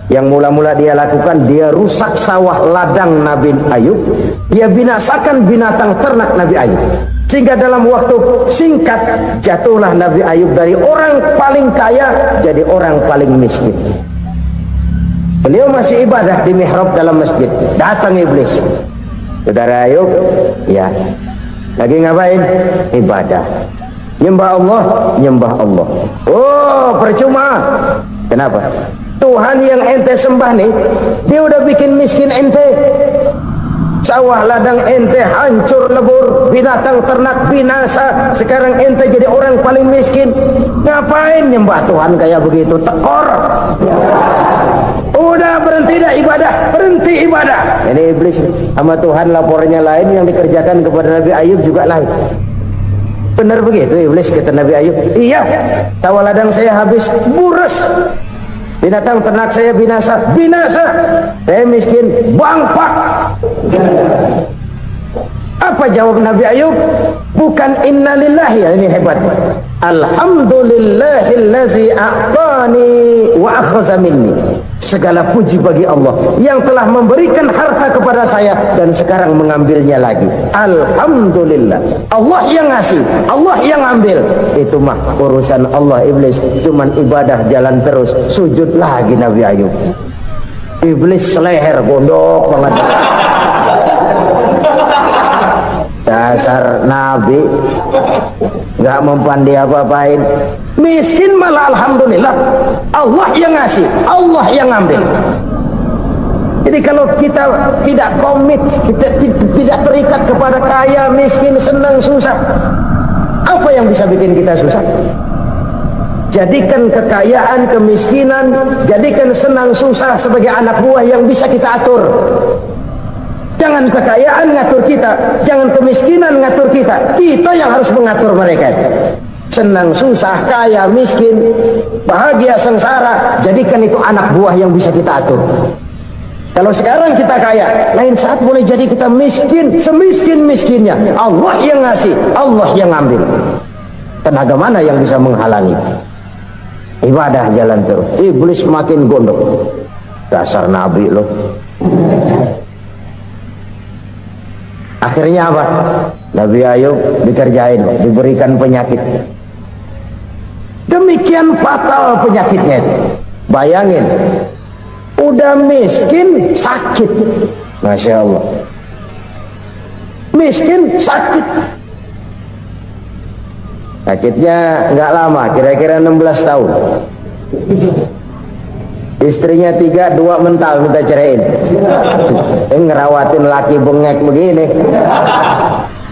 [SPEAKER 5] Yang mula-mula dia lakukan, dia rusak sawah ladang Nabi Ayub, dia binasakan binatang ternak Nabi Ayub, sehingga dalam waktu singkat jatuhlah Nabi Ayub dari orang paling kaya jadi orang paling miskin. Beliau masih ibadah di mihrab dalam masjid, datang iblis. Saudara Ayub, ya, lagi ngapain? Ibadah. Nyembah Allah, nyembah Allah. Oh, percuma. Kenapa? Tuhan yang ente sembah nih, dia udah bikin miskin ente. Sawah ladang ente hancur lebur, binatang ternak binasa. Sekarang ente jadi orang paling miskin. Ngapain nyembah Tuhan kayak begitu? Tekor. Udah berhenti dah ibadah, berhenti ibadah. Ini iblis sama Tuhan laporannya lain, yang dikerjakan kepada Nabi Ayub juga lain. Benar begitu iblis, kata Nabi Ayub. Iya, sawah ladang saya habis, buras. Binatang ternak saya binasa, binasa. Saya miskin, bangpak. Apa jawab Nabi Ayub? Bukan innalillahi, ya, ini hebat. Alhamdulillahillazi a'tani wa akhraza minni. Segala puji bagi Allah yang telah memberikan harta kepada saya dan sekarang mengambilnya lagi. Alhamdulillah. Allah yang ngasih, Allah yang ambil. Itu mah urusan Allah. Iblis cuman ibadah jalan terus, sujud lagi Nabi Ayub. Iblis seleher gondok banget. Dasar Nabi nggak mempan dia apa-apain. Miskin malah alhamdulillah. Allah yang ngasih, Allah yang ambil. Jadi kalau kita tidak komit, kita tidak terikat kepada kaya, miskin, senang, susah, apa yang bisa bikin kita susah? Jadikan kekayaan, kemiskinan, jadikan senang, susah sebagai anak buah yang bisa kita atur. Jangan kekayaan ngatur kita, jangan kemiskinan ngatur kita. Kita yang harus mengatur mereka. Senang, susah, kaya, miskin, bahagia, sengsara, jadikan itu anak buah yang bisa kita atur. Kalau sekarang kita kaya, lain saat boleh jadi kita miskin, semiskin-miskinnya. Allah yang ngasih, Allah yang ambil. Tenaga mana yang bisa menghalangi? Ibadah jalan terus. Iblis makin gondok. Dasar Nabi loh. Akhirnya apa? Nabi Ayub dikerjain, diberikan penyakit. Demikian fatal penyakitnya itu. Bayangin, udah miskin, sakit. Masya Allah. Miskin, sakit. Sakitnya nggak lama, kira-kira 16 tahun. Istrinya 3, 2 mental minta ceraiin. ngerawatin laki bengek begini.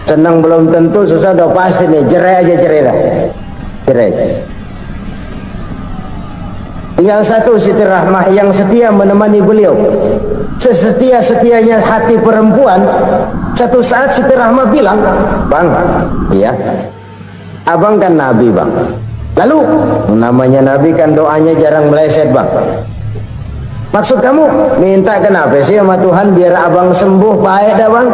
[SPEAKER 5] Senang belum tentu, susah udah pasti nih. Cerai aja, cerai dah. Cerai. Tinggal satu Siti Rahmah yang setia menemani beliau. Sesetia-setianya hati perempuan. Satu saat Siti Rahmah bilang, "Bang, iya, abang kan Nabi, Bang. Lalu, namanya Nabi kan doanya jarang meleset, Bang. Maksud kamu minta kenapa sih sama Tuhan biar abang sembuh, baik dah, Bang?"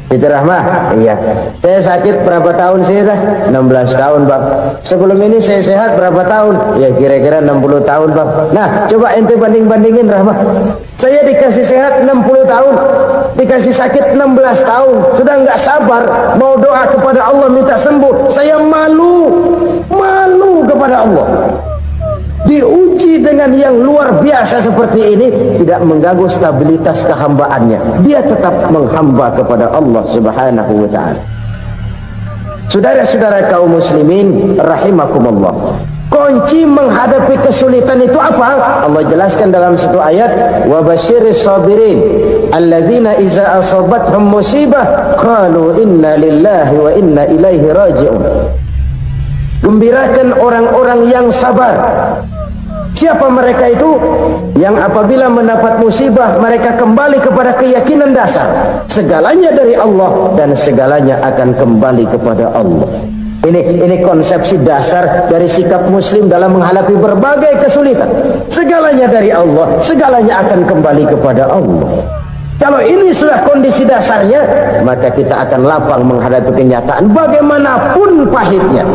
[SPEAKER 5] Siti Rahmah, iya. Saya sakit berapa tahun sih dah? 16 tahun, Bang. Sebelum ini saya sehat berapa tahun? Ya kira-kira 60 tahun, Bang. Nah, coba ente banding-bandingin, Rahmah. Saya dikasih sehat 60 tahun, dikasih sakit 16 tahun. Sudah nggak sabar mau doa kepada Allah minta sembuh. Saya malu kepada Allah. Diuji dengan yang luar biasa seperti ini, tidak mengganggu stabilitas kehambaannya. Dia tetap menghamba kepada Allah Subhanahu wa ta'ala. Saudara-saudara kaum muslimin rahimakumullah, kunci menghadapi kesulitan itu apa? Allah jelaskan dalam satu ayat, wa basyiris sabirin alladzina iza asabathum musibah qalu inna lillahi wa inna ilaihi raji'un. Gembirakan orang-orang yang sabar. Siapa mereka itu? Yang apabila mendapat musibah mereka kembali kepada keyakinan dasar segalanya dari Allah dan segalanya akan kembali kepada Allah. Ini konsepsi dasar dari sikap muslim dalam menghadapi berbagai kesulitan. Segalanya dari Allah, segalanya akan kembali kepada Allah. Kalau ini sudah kondisi dasarnya, maka kita akan lapang menghadapi kenyataan bagaimanapun pahitnya.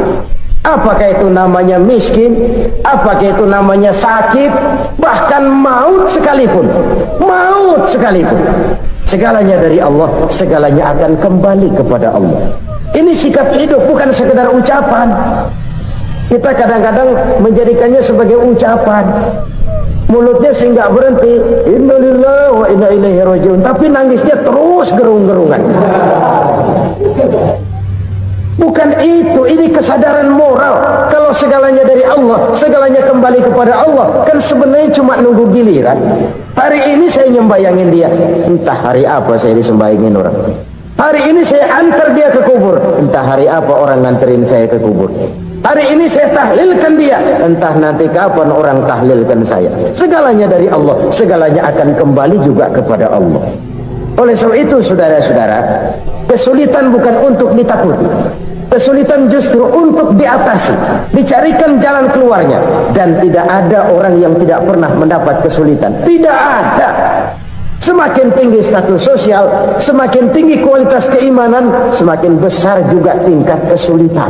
[SPEAKER 5] Apakah itu namanya miskin, apakah itu namanya sakit, bahkan maut sekalipun, segalanya dari Allah, segalanya akan kembali kepada Allah. Ini sikap hidup, bukan sekedar ucapan. Kita kadang-kadang menjadikannya sebagai ucapan, mulutnya sih nggak berhenti, innalillahi wa inna ilaihi raji'un, tapi nangisnya terus gerung-gerungan. Bukan itu, ini kesadaran moral. Kalau segalanya dari Allah, segalanya kembali kepada Allah, kan sebenarnya cuma nunggu giliran. Hari ini saya nyembayangin dia, entah hari apa saya disembayangin orang. Hari ini saya antar dia ke kubur, entah hari apa orang nganterin saya ke kubur. Hari ini saya tahlilkan dia, entah nanti kapan orang tahlilkan saya. Segalanya dari Allah, segalanya akan kembali juga kepada Allah. Oleh sebab itu saudara-saudara, kesulitan bukan untuk ditakuti, kesulitan justru untuk diatasi, dicarikan jalan keluarnya. Dan tidak ada orang yang tidak pernah mendapat kesulitan, tidak ada. Semakin tinggi status sosial, semakin tinggi kualitas keimanan, semakin besar juga tingkat kesulitan.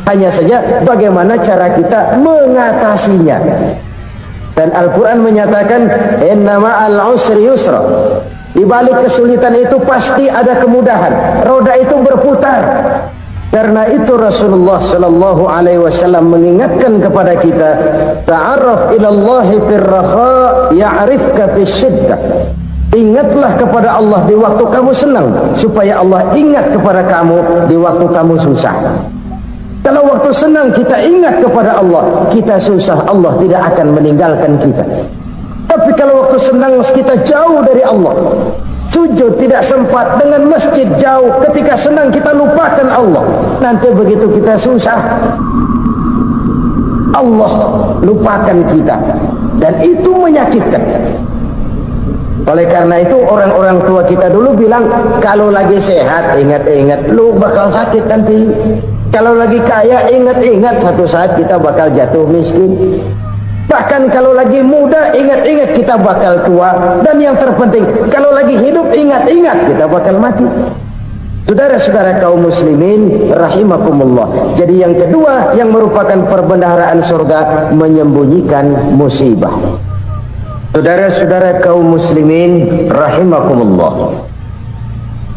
[SPEAKER 5] Hanya saja bagaimana cara kita mengatasinya. Dan Al-Quran menyatakan inna ma'al usri yusra. Di balik kesulitan itu pasti ada kemudahan. Roda itu berputar. Karena itu Rasulullah sallallahu alaihi wasallam mengingatkan kepada kita, ta'arraf ila Allah fir raha ya'rifka fis shiddah. Ingatlah kepada Allah di waktu kamu senang, supaya Allah ingat kepada kamu di waktu kamu susah. Kalau waktu senang kita ingat kepada Allah, kita susah, Allah tidak akan meninggalkan kita. Tapi kalau waktu senang kita jauh dari Allah, sujud tidak sempat, dengan masjid jauh, ketika senang kita lupakan Allah, nanti begitu kita susah, Allah lupakan kita, dan itu menyakitkan. Oleh karena itu orang-orang tua kita dulu bilang, kalau lagi sehat ingat-ingat lu bakal sakit nanti. Kalau lagi kaya ingat-ingat satu saat kita bakal jatuh miskin. Bahkan kalau lagi muda ingat-ingat kita bakal tua. Dan yang terpenting kalau lagi hidup ingat-ingat kita bakal mati. Saudara-saudara kaum muslimin rahimakumullah. Jadi yang kedua yang merupakan perbendaharaan surga, menyembunyikan musibah. Saudara-saudara kaum muslimin rahimakumullah.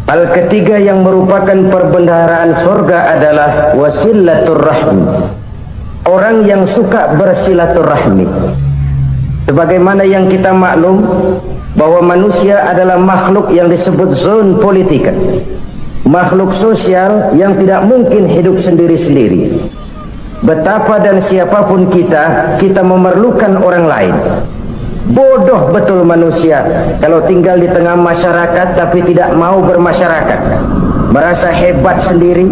[SPEAKER 5] Hal ketiga yang merupakan perbendaharaan surga adalah wasilatur rahmi. Orang yang suka bersilaturahmi. Sebagaimana yang kita maklum bahwa manusia adalah makhluk yang disebut zon politika, makhluk sosial yang tidak mungkin hidup sendiri-sendiri. Betapa dan siapapun kita memerlukan orang lain. Bodoh betul manusia kalau tinggal di tengah masyarakat tapi tidak mau bermasyarakat. Merasa hebat sendiri,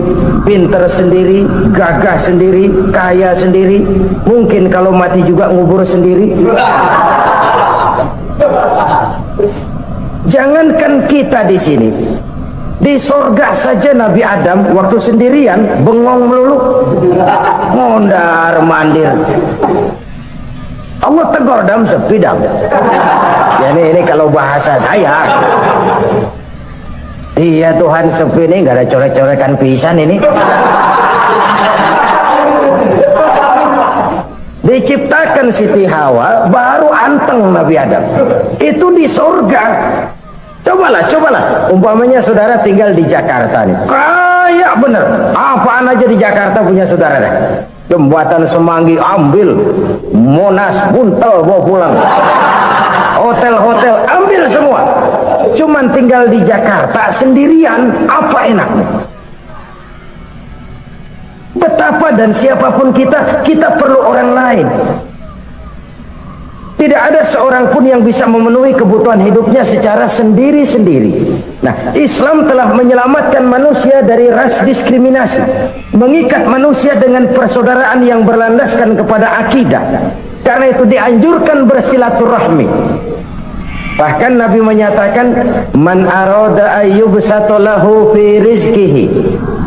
[SPEAKER 5] pinter sendiri, gagah sendiri, kaya sendiri. Mungkin kalau mati juga ngubur sendiri. Jangankan kita di sini, di sorga saja Nabi Adam waktu sendirian bengong melulu, mondar mandir. Allah tegur dalam sepidang. Ya ini kalau bahasa saya. Iya Tuhan, sepi ini nggak ada corek-corekan pisan ini. Diciptakan Siti Hawa baru anteng Nabi Adam. Itu di surga. Cobalah. Umpamanya saudara tinggal di Jakarta nih. Kayak bener. Apaan aja di Jakarta punya saudara deh. Jembatan Semanggi ambil, Monas buntel bawa pulang, hotel-hotel ambil semua. Cuman tinggal di Jakarta sendirian, apa enaknya? Betapa dan siapapun kita perlu orang lain. Tidak ada seorang pun yang bisa memenuhi kebutuhan hidupnya secara sendiri-sendiri. Nah, Islam telah menyelamatkan manusia dari ras diskriminasi, mengikat manusia dengan persaudaraan yang berlandaskan kepada akidah. Karena itu dianjurkan bersilaturahmi. Bahkan Nabi menyatakan, man arada ayyubsata lahu fi rizqihi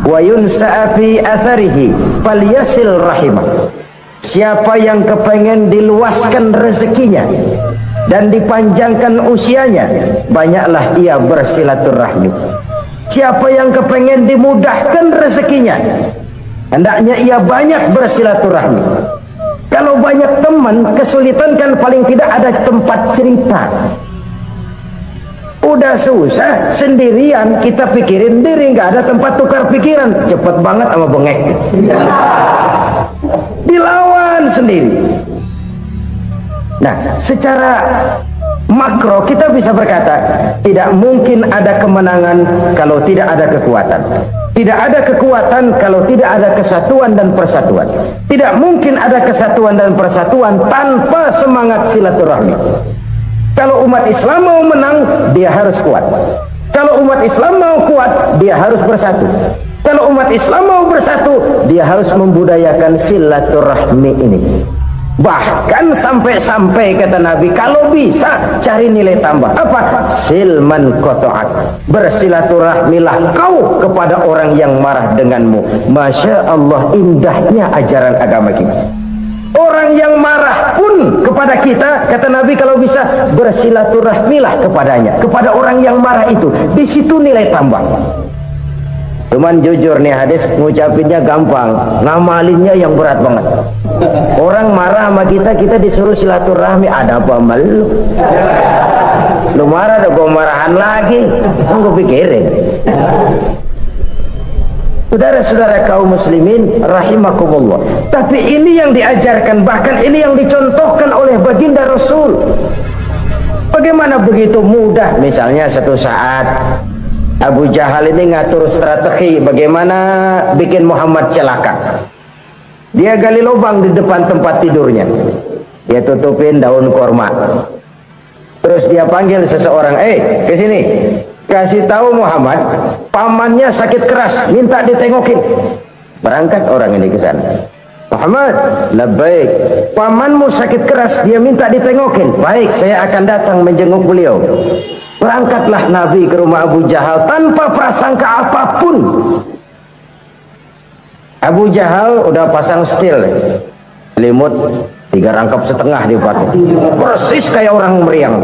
[SPEAKER 5] wa yunsa'a fi atharihi falyasil rahimah. Siapa yang kepengen diluaskan rezekinya dan dipanjangkan usianya, banyaklah ia bersilaturahmi. Siapa yang kepengen dimudahkan rezekinya, hendaknya ia banyak bersilaturahmi. Kalau banyak teman, kesulitan kan paling tidak ada tempat cerita. Udah susah sendirian, kita pikirin diri, nggak ada tempat tukar pikiran. Cepet banget sama bengek. Dilawan sendiri. Nah, secara makro kita bisa berkata, tidak mungkin ada kemenangan kalau tidak ada kekuatan. Tidak ada kekuatan kalau tidak ada kesatuan dan persatuan. Tidak mungkin ada kesatuan dan persatuan tanpa semangat silaturahmi. Kalau umat Islam mau menang, dia harus kuat. Kalau umat Islam mau kuat, dia harus bersatu. Kalau umat Islam mau bersatu, dia harus membudayakan silaturahmi ini. Bahkan sampai-sampai kata Nabi, kalau bisa cari nilai tambah. Apa? Silman qata'at. Bersilaturahmilah kau kepada orang yang marah denganmu. Masya Allah, indahnya ajaran agama kita. Orang yang marah pun kepada kita, kata Nabi, kalau bisa bersilaturahmilah kepadanya, kepada orang yang marah itu. Di situ nilai tambah. Cuman jujur nih, hadis ngucapinnya gampang, ngamalinnya yang berat banget. Orang marah sama kita, kita disuruh silaturahmi, ada apa malu? Lu marah, ada gua marahan lagi, gue pikirin. Saudara-saudara kaum muslimin rahimakumullah. Tapi ini yang diajarkan, bahkan ini yang dicontohkan oleh baginda Rasul. Bagaimana begitu mudah, misalnya satu saat Abu Jahal ini ngatur strategi bagaimana bikin Muhammad celaka. Dia gali lubang di depan tempat tidurnya, dia tutupin daun korma. Terus dia panggil seseorang, ke sini, kasih tahu Muhammad, pamannya sakit keras, minta ditengokin. Berangkat orang ini ke sana. Muhammad, labbaik, pamanmu sakit keras, dia minta ditengokin. Baik, saya akan datang menjenguk beliau. Berangkatlah Nabi ke rumah Abu Jahal tanpa prasangka apapun. Abu Jahal udah pasang stil, selimut 3 rangkap setengah dipakai, persis kayak orang meriang.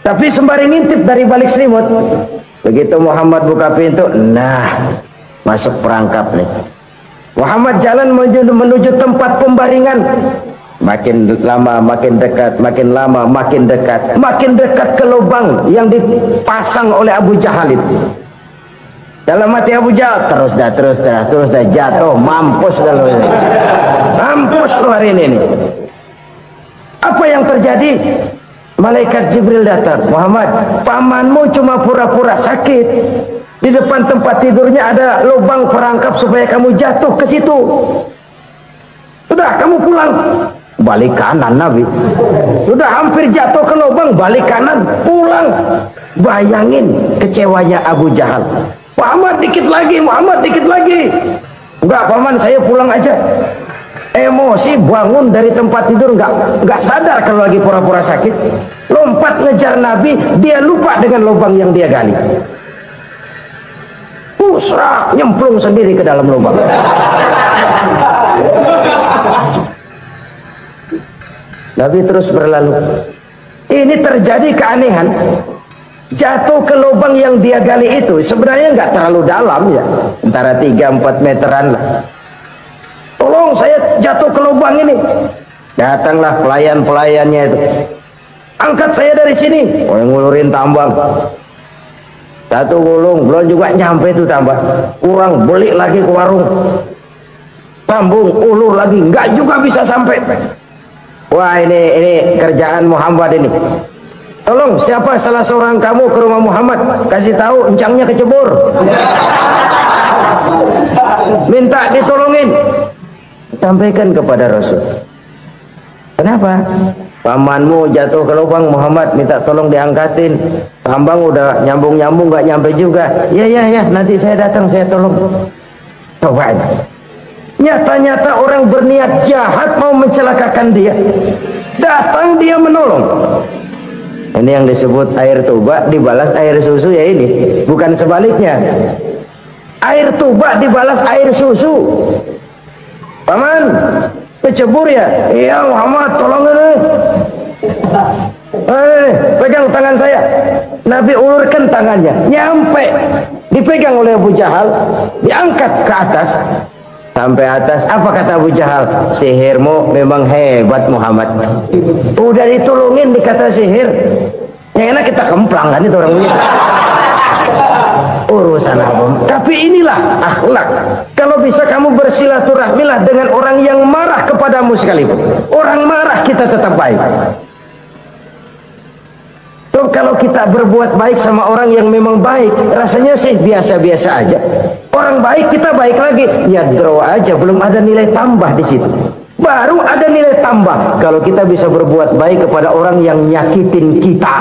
[SPEAKER 5] Tapi sembari ngintip dari balik selimut. Begitu Muhammad buka pintu, nah masuk perangkap nih. Muhammad jalan menuju tempat pembaringan. Makin lama makin dekat, makin lama makin dekat, makin dekat ke lubang yang dipasang oleh Abu Jahal itu. Dalam hati Abu Jahal, terus dah jatuh, mampus dah lo ini. Mampus lo hari ini nih. Apa yang terjadi? Malaikat Jibril datang. Muhammad, pamanmu cuma pura-pura sakit. Di depan tempat tidurnya ada lubang perangkap supaya kamu jatuh ke situ. Sudah, kamu pulang. balik kanan Nabi. Sudah hampir jatuh ke lubang, balik kanan, pulang. Bayangin kecewanya Abu Jahal. Muhammad dikit lagi, Muhammad dikit lagi. Enggak paman, saya pulang aja. Emosi, bangun dari tempat tidur, enggak sadar kalau lagi pura-pura sakit. Lompat ngejar Nabi, dia lupa dengan lubang yang dia gali. Pusra, nyemplung sendiri ke dalam lubang. Nabi terus berlalu. Ini terjadi keanehan. Jatuh ke lubang yang dia gali itu sebenarnya nggak terlalu dalam ya, antara 3-4 meteran lah. Tolong saya jatuh ke lubang ini. Datanglah pelayan-pelayannya itu. Angkat saya dari sini. Oh, yang ngulurin tambang. Satu gulung, belum juga nyampe itu tambah. Kurang, beli lagi ke warung. Sambung, ulur lagi, nggak juga bisa sampai. Wah, ini kerjaan Muhammad ini. Tolong, siapa salah seorang kamu ke rumah Muhammad, kasih tahu encangnya kecebur. Minta ditolongin. Sampaikan kepada Rasul. Kenapa? Pamanmu jatuh ke lubang, Muhammad minta tolong diangkatin. Tambang udah nyambung-nyambung nggak nyampe juga. Ya, nanti saya datang, saya tolong. Coba. Nyata-nyata orang berniat jahat mau mencelakakan dia. Datang dia menolong. Ini yang disebut air tuba dibalas air susu ya ini. Bukan sebaliknya. Air tuba dibalas air susu. Paman, kecebur ya? Iya Muhammad, tolong ini. Pegang tangan saya. Nabi ulurkan tangannya. Nyampe. Dipegang oleh Abu Jahal. Diangkat ke atas. Sampai atas, apa kata Abu Jahal? Sihirmu memang hebat Muhammad. Udah ditolongin dikata sihir. Yang enak kita kemplang kan itu orang punya. Urusan apa? Tapi inilah akhlak. Kalau bisa kamu bersilaturahmilah dengan orang yang marah kepadamu sekalipun. Orang marah kita tetap baik. Tuh, kalau kita berbuat baik sama orang yang memang baik, rasanya sih biasa-biasa aja. Orang baik kita baik lagi, ya draw aja, belum ada nilai tambah di situ. Baru ada nilai tambah kalau kita bisa berbuat baik kepada orang yang nyakitin kita.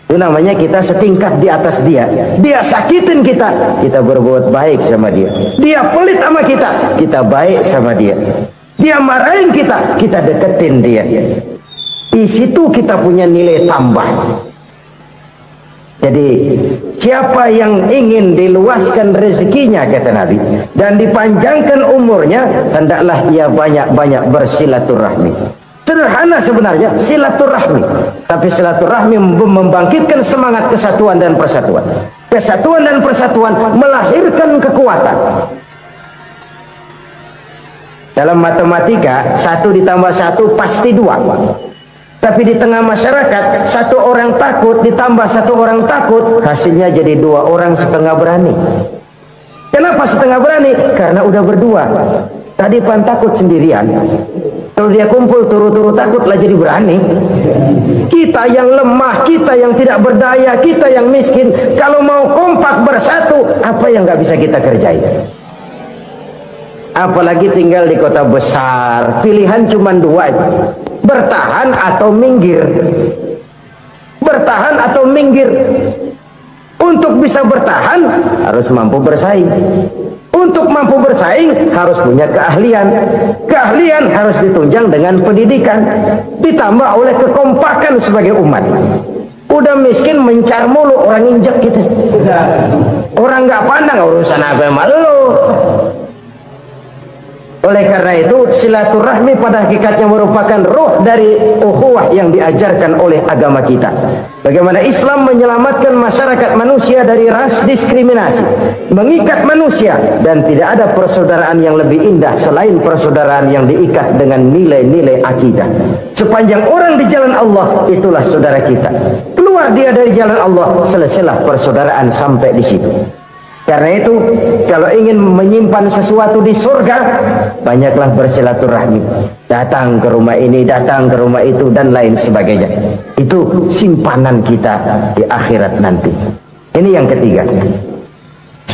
[SPEAKER 5] Itu namanya kita setingkat di atas dia. Dia sakitin kita, kita berbuat baik sama dia. Dia pelit sama kita, kita baik sama dia. Dia marahin kita, kita deketin dia. Di situ kita punya nilai tambah. Jadi siapa yang ingin diluaskan rezekinya kata Nabi dan dipanjangkan umurnya, hendaklah ia banyak-banyak bersilaturahmi. Sederhana sebenarnya silaturahmi, tapi silaturahmi membangkitkan semangat kesatuan dan persatuan. Kesatuan dan persatuan melahirkan kekuatan. Dalam matematika 1 ditambah 1 pasti 2. Tapi di tengah masyarakat, 1 orang takut ditambah 1 orang takut, hasilnya jadi 2 orang setengah berani. Kenapa setengah berani? Karena udah berdua. Tadi pan takut sendirian. Kalau dia kumpul turu-turu takutlah jadi berani. Kita yang lemah, kita yang tidak berdaya, kita yang miskin, kalau mau kompak bersatu, apa yang nggak bisa kita kerjain? Apalagi tinggal di kota besar, pilihan cuma 2. Bertahan atau minggir. Bertahan atau minggir. Untuk bisa bertahan harus mampu bersaing. Untuk mampu bersaing harus punya keahlian. Keahlian harus ditunjang dengan pendidikan, ditambah oleh kekompakan sebagai umat. Udah miskin mencar mulu, orang injak kita. Orang nggak pandang urusan apa malu. Oleh karena itu silaturahmi pada hakikatnya merupakan ruh dari ukhuwah yang diajarkan oleh agama kita. Bagaimana Islam menyelamatkan masyarakat manusia dari ras diskriminasi, mengikat manusia, dan tidak ada persaudaraan yang lebih indah selain persaudaraan yang diikat dengan nilai-nilai akidah. Sepanjang orang di jalan Allah, itulah saudara kita. Keluar dia dari jalan Allah, selesailah persaudaraan sampai di situ. Karena itu, kalau ingin menyimpan sesuatu di surga, banyaklah bersilaturahmi. Datang ke rumah ini, datang ke rumah itu, dan lain sebagainya. Itu simpanan kita di akhirat nanti. Ini yang ketiga.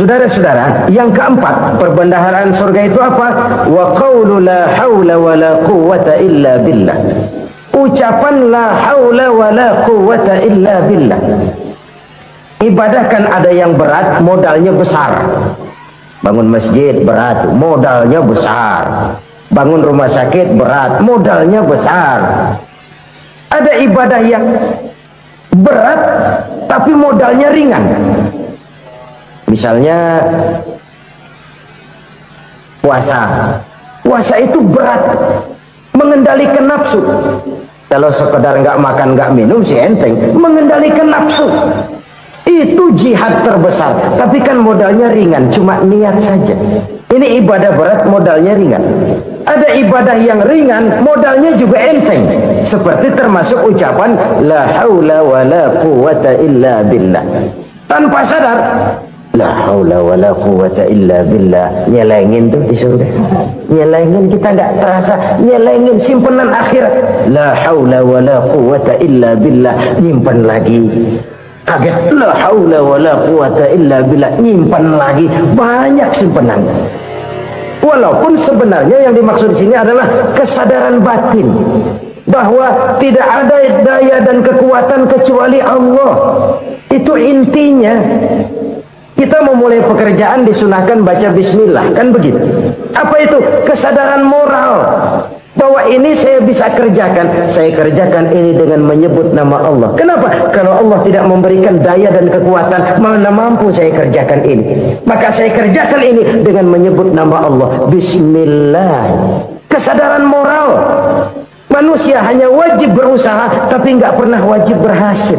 [SPEAKER 5] Saudara-saudara, yang keempat, perbendaharaan surga itu apa? Wa qawlu la hawla wa la quwwata illa billah. Ucapan la hawla wa la quwwata illa billah. Ibadah kan ada yang berat, modalnya besar. Bangun masjid berat, modalnya besar. Bangun rumah sakit berat, modalnya besar. Ada ibadah yang berat tapi modalnya ringan. Misalnya puasa. Puasa itu berat, mengendalikan nafsu. Kalau sekedar nggak makan nggak minum sih enteng. Mengendalikan nafsu itu jihad terbesar. Tapi kan modalnya ringan, cuma niat saja. Ini ibadah berat, modalnya ringan. Ada ibadah yang ringan, modalnya juga enteng. Seperti termasuk ucapan la haula wa la quwwata illa billah. Tanpa sadar, la haula wa la quwwata illa billah. Nyelengin tuh di surga. Nyelengin, kita nggak terasa. Nyelengin simpenan akhirat. La haula wa la quwwata illa billah. Nyimpan lagi. Kaget, la haula wa la quwwata illa billah. Nyimpan lagi. Banyak simpenan. Walaupun sebenarnya yang dimaksud di sini adalah kesadaran batin bahwa tidak ada daya dan kekuatan kecuali Allah. Itu intinya. Kita memulai pekerjaan disunahkan baca bismillah, kan begitu. Apa itu? Kesadaran moral bahwa ini saya bisa kerjakan. Saya kerjakan ini dengan menyebut nama Allah. Kenapa? Kalau Allah tidak memberikan daya dan kekuatan, mana mampu saya kerjakan ini. Maka saya kerjakan ini dengan menyebut nama Allah. Bismillah. Kesadaran moral. Manusia hanya wajib berusaha, tapi nggak pernah wajib berhasil.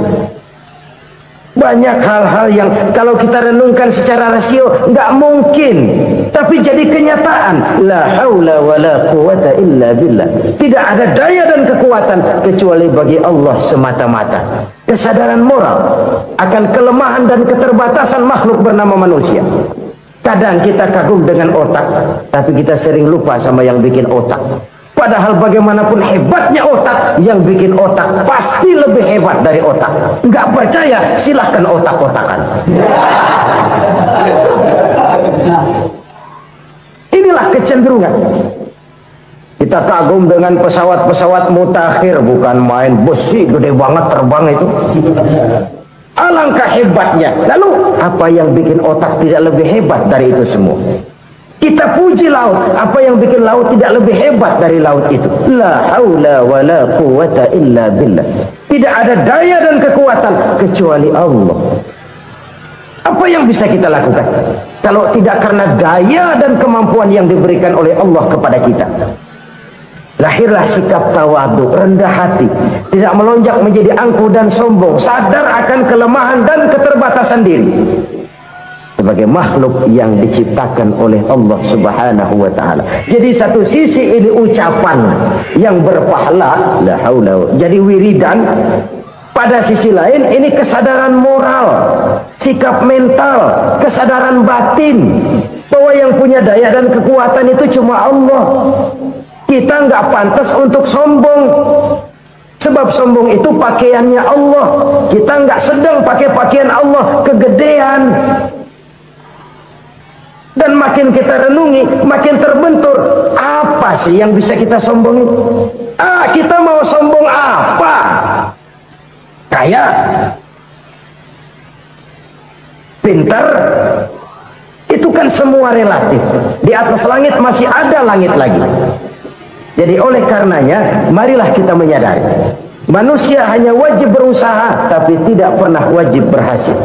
[SPEAKER 5] Banyak hal-hal yang kalau kita renungkan secara rasio nggak mungkin, tapi jadi kenyataan. La haula wa la quwwata illa billah. Tidak ada daya dan kekuatan kecuali bagi Allah semata-mata. Kesadaran moral akan kelemahan dan keterbatasan makhluk bernama manusia. Kadang kita kagum dengan otak, tapi kita sering lupa sama yang bikin otak. Padahal bagaimanapun hebatnya otak, yang bikin otak pasti lebih hebat dari otak. Nggak percaya, silahkan otak-otakan. Inilah kecenderungan. Kita kagum dengan pesawat-pesawat mutakhir, bukan main besi gede banget terbang itu. Alangkah hebatnya. Lalu apa yang bikin otak tidak lebih hebat dari itu semua? Kita puji laut, apa yang bikin laut tidak lebih hebat dari laut itu? La haula wa la quwwata illa billah. Tidak ada daya dan kekuatan kecuali Allah. Apa yang bisa kita lakukan kalau tidak karena daya dan kemampuan yang diberikan oleh Allah kepada kita? Lahirlah sikap tawadu, rendah hati, tidak melonjak menjadi angkuh dan sombong, sadar akan kelemahan dan keterbatasan diri. Sebagai makhluk yang diciptakan oleh Allah Subhanahu wa ta'ala. Jadi satu sisi ini ucapan yang berpahala, la haula, jadi wiridan. Pada sisi lain ini kesadaran moral, sikap mental, kesadaran batin bahwa yang punya daya dan kekuatan itu cuma Allah. Kita nggak pantas untuk sombong, sebab sombong itu pakaiannya Allah. Kita nggak sedang pakai pakaian Allah, kegedean. Dan makin kita renungi, makin terbentur. Apa sih yang bisa kita sombongin? Kita mau sombong apa? Kaya? Pintar? Itu kan semua relatif. Di atas langit masih ada langit lagi. Jadi oleh karenanya, marilah kita menyadari. Manusia hanya wajib berusaha, tapi tidak pernah wajib berhasil.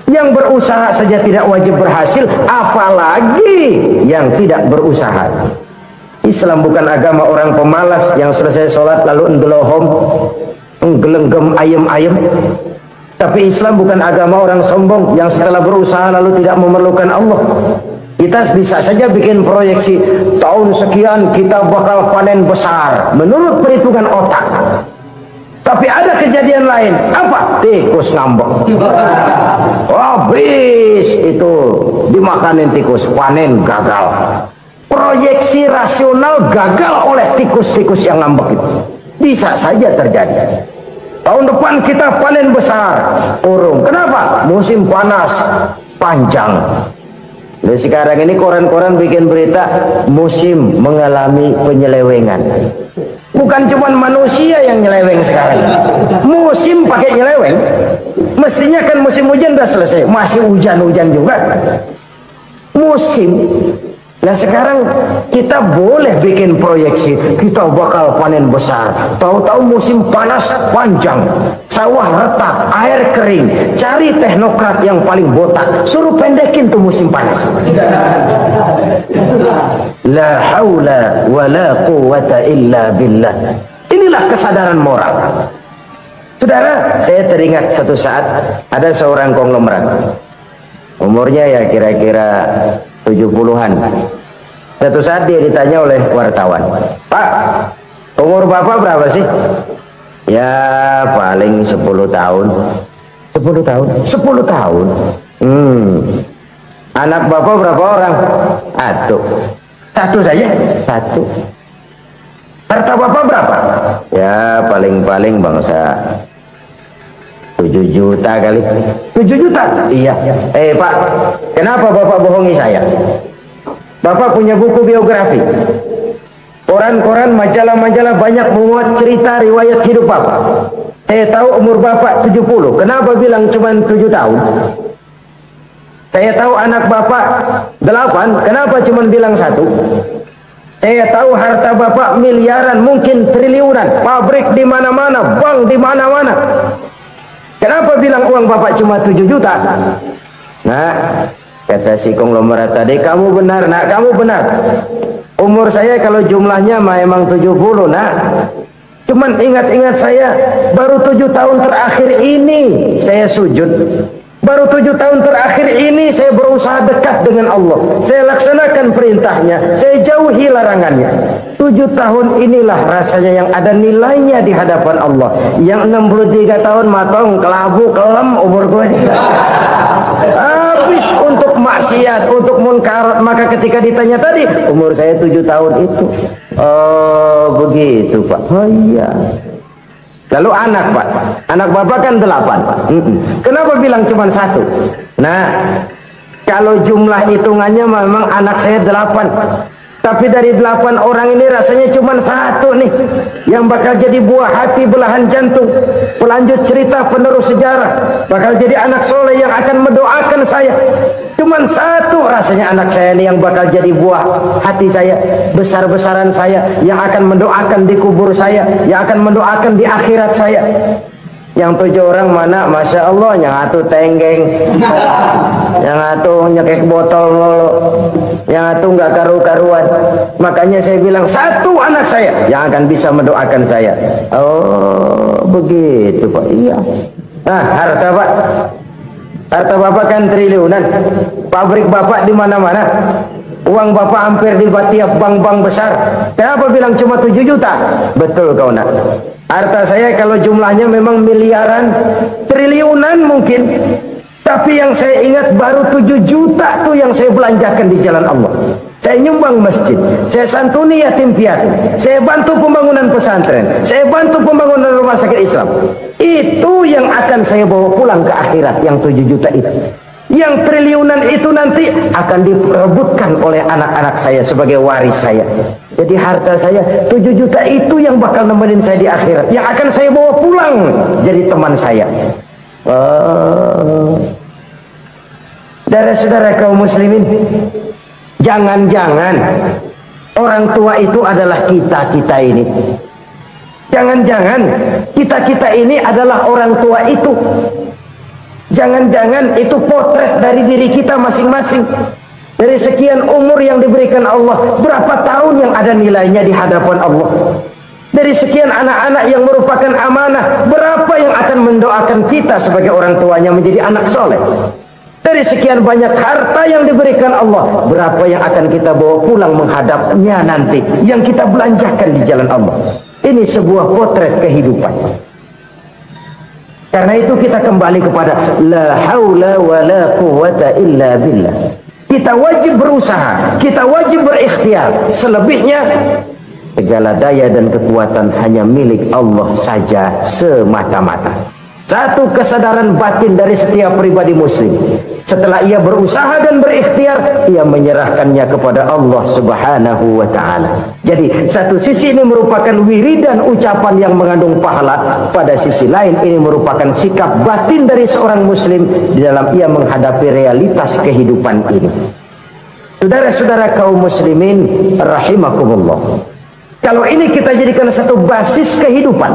[SPEAKER 5] Yang berusaha saja tidak wajib berhasil, apalagi yang tidak berusaha. Islam bukan agama orang pemalas yang selesai sholat lalu enggelohom, enggelenggem ayem-ayem. Tapi Islam bukan agama orang sombong yang setelah berusaha lalu tidak memerlukan Allah. Kita bisa saja bikin proyeksi, tahun sekian kita bakal panen besar menurut perhitungan otak. Tapi ada kejadian lain. Apa? Tikus ngambek. Habis itu dimakanin tikus, panen gagal. Proyeksi rasional gagal oleh tikus-tikus yang ngambek itu. Bisa saja terjadi. Tahun depan kita panen besar, urung. Kenapa? Musim panas panjang. Nah, sekarang ini koran-koran bikin berita musim mengalami penyelewengan. Bukan cuma manusia yang nyeleweng sekarang. Musim pakai nyeleweng. Mestinya kan musim hujan udah selesai, masih hujan-hujan juga. Musim. Nah sekarang kita boleh bikin proyeksi, kita bakal panen besar. Tahu-tahu musim panas panjang, sawah retak, air kering. Cari teknokrat yang paling botak, suruh pendekin tuh musim panas. La haula wa la quwwata illa billah. Inilah kesadaran moral. Saudara, saya teringat satu saat ada seorang konglomerat. Umurnya ya kira-kira 70-an. Satu saat dia ditanya oleh wartawan, "Pak, umur Bapak berapa sih?" "Ya paling 10 tahun." 10 tahun? 10 tahun? Anak Bapak berapa orang? Satu saja? Satu. Harta Bapak berapa? Ya paling-paling bangsa 7 juta kali. 7 juta? Iya. Pak, kenapa Bapak bohongi saya? Bapak punya buku biografi. Koran-koran, majalah-majalah banyak memuat cerita riwayat hidup Bapak. Saya tahu umur Bapak 70. Kenapa bilang cuma 7 tahun? Saya tahu anak Bapak 8. Kenapa cuma bilang 1? Saya tahu harta Bapak miliaran, mungkin triliunan. Pabrik di mana-mana, bank di mana-mana. Kenapa bilang uang Bapak cuma 7 juta? Nah, kata si konglomerat tadi, "Kamu benar, Nak, kamu benar. Umur saya kalau jumlahnya memang 70, Nak. Cuman ingat-ingat saya, baru 7 tahun terakhir ini saya sujud. Baru 7 tahun terakhir ini saya berusaha dekat dengan Allah. Saya laksanakan perintahnya, saya jauhi larangannya. 7 tahun inilah rasanya yang ada nilainya di hadapan Allah. Yang 63 tahun matong, kelabu, kelem umur gue. Habis untuk maksiat, untuk munkarat. Maka ketika ditanya tadi, umur saya 7 tahun itu. Oh begitu Pak. Oh iya. Lalu anak Pak, anak Bapak kan 8. Kenapa bilang cuma 1? Nah, kalau jumlah hitungannya memang anak saya 8. Tapi dari 8 orang ini rasanya cuma 1 nih yang bakal jadi buah hati, belahan jantung, pelanjut cerita, penerus sejarah, bakal jadi anak soleh yang akan mendoakan saya. Cuman 1 rasanya anak saya ini yang bakal jadi buah hati saya, besar-besaran saya, yang akan mendoakan di kubur saya, yang akan mendoakan di akhirat saya. Yang 7 orang mana? Masya Allah, yang 1 tenggeng, yang 1 nyekek botol mulu, yang 1 nggak karu-karuan. Makanya saya bilang 1 anak saya yang akan bisa mendoakan saya. Oh begitu Pak. Iya. Nah harta Pak, harta Bapak kan triliunan. Pabrik Bapak di mana-mana. Uang Bapak hampir di tiap bank-bank besar. Kenapa bilang cuma 7 juta? Betul kau Nak. Harta saya kalau jumlahnya memang miliaran, triliunan mungkin. Tapi yang saya ingat baru 7 juta tuh yang saya belanjakan di jalan Allah. Saya nyumbang masjid, saya santuni yatim piatu, saya bantu pembangunan pesantren, saya bantu pembangunan rumah sakit Islam. Itu yang akan saya bawa pulang ke akhirat, yang 7 juta itu. Yang triliunan itu nanti akan diperebutkan oleh anak-anak saya sebagai waris saya. Jadi harta saya 7 juta itu yang bakal nemenin saya di akhirat, yang akan saya bawa pulang jadi teman saya. Saudara-saudara kaum muslimin, jangan-jangan orang tua itu adalah kita-kita ini. Jangan-jangan kita-kita ini adalah orang tua itu. Jangan-jangan itu potret dari diri kita masing-masing. Dari sekian umur yang diberikan Allah, berapa tahun yang ada nilainya di hadapan Allah? Dari sekian anak-anak yang merupakan amanah, berapa yang akan mendoakan kita sebagai orang tuanya menjadi anak soleh? Dari sekian banyak harta yang diberikan Allah, berapa yang akan kita bawa pulang menghadapnya nanti, yang kita belanjakan di jalan Allah? Ini sebuah potret kehidupan. Karena itu kita kembali kepada la haula wa la quwwata illa billah. Kita wajib berusaha, kita wajib berikhtiar. Selebihnya segala daya dan kekuatan hanya milik Allah saja semata-mata. Satu kesadaran batin dari setiap pribadi muslim. Setelah ia berusaha dan berikhtiar, ia menyerahkannya kepada Allah Subhanahu wa ta'ala. Jadi satu sisi ini merupakan wiridan ucapan yang mengandung pahala, pada sisi lain ini merupakan sikap batin dari seorang muslim di dalam ia menghadapi realitas kehidupan ini. Saudara-saudara kaum muslimin rahimakumullah, kalau ini kita jadikan satu basis kehidupan,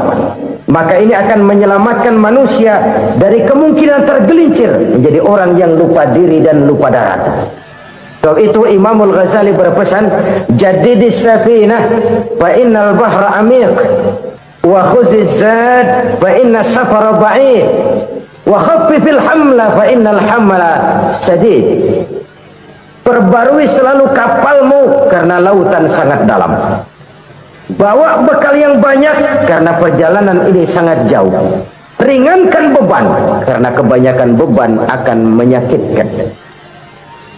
[SPEAKER 5] maka ini akan menyelamatkan manusia dari kemungkinan tergelincir menjadi orang yang lupa diri dan lupa darat. Sebab itu Imamul Ghazali berpesan, jadidis safinah fa innal bahra amiq wa khuziz zad fa inna safara ba'id wa khaffifil hamla fa innal hamla sadid. Perbarui selalu kapalmu karena lautan sangat dalam. Bawa bekal yang banyak karena perjalanan ini sangat jauh. Ringankan beban karena kebanyakan beban akan menyakitkan.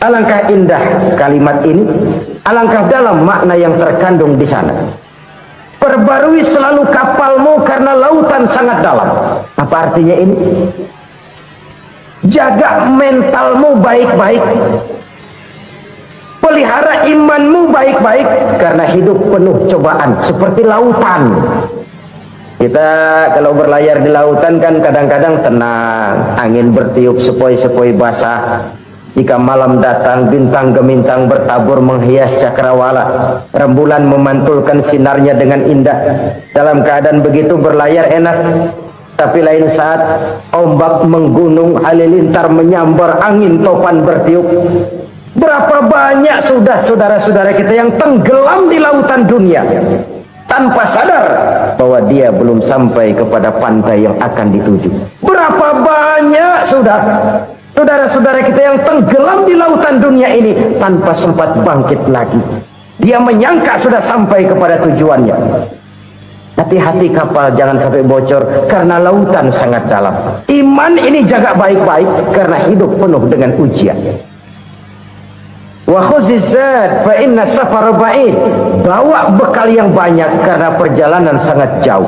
[SPEAKER 5] Alangkah indah kalimat ini, alangkah dalam makna yang terkandung di sana. Perbarui selalu kapalmu karena lautan sangat dalam. Apa artinya ini? Jaga mentalmu baik-baik. Pelihara imanmu baik-baik karena hidup penuh cobaan seperti lautan. Kita kalau berlayar di lautan kan kadang-kadang tenang, angin bertiup sepoi-sepoi basah. Jika malam datang, bintang gemintang bertabur menghias cakrawala. Rembulan memantulkan sinarnya dengan indah. Dalam keadaan begitu berlayar enak. Tapi lain saat ombak menggunung, halilintar menyambar, angin topan bertiup. Berapa banyak sudah saudara-saudara kita yang tenggelam di lautan dunia tanpa sadar bahwa dia belum sampai kepada pantai yang akan dituju. Berapa banyak sudah saudara-saudara kita yang tenggelam di lautan dunia ini tanpa sempat bangkit lagi. Dia menyangka sudah sampai kepada tujuannya. Hati-hati kapal jangan sampai bocor karena lautan sangat dalam. Iman ini jaga baik-baik karena hidup penuh dengan ujian. Wa khuzizat fa inna safara ba'id. Bawa bekal yang banyak karena perjalanan sangat jauh.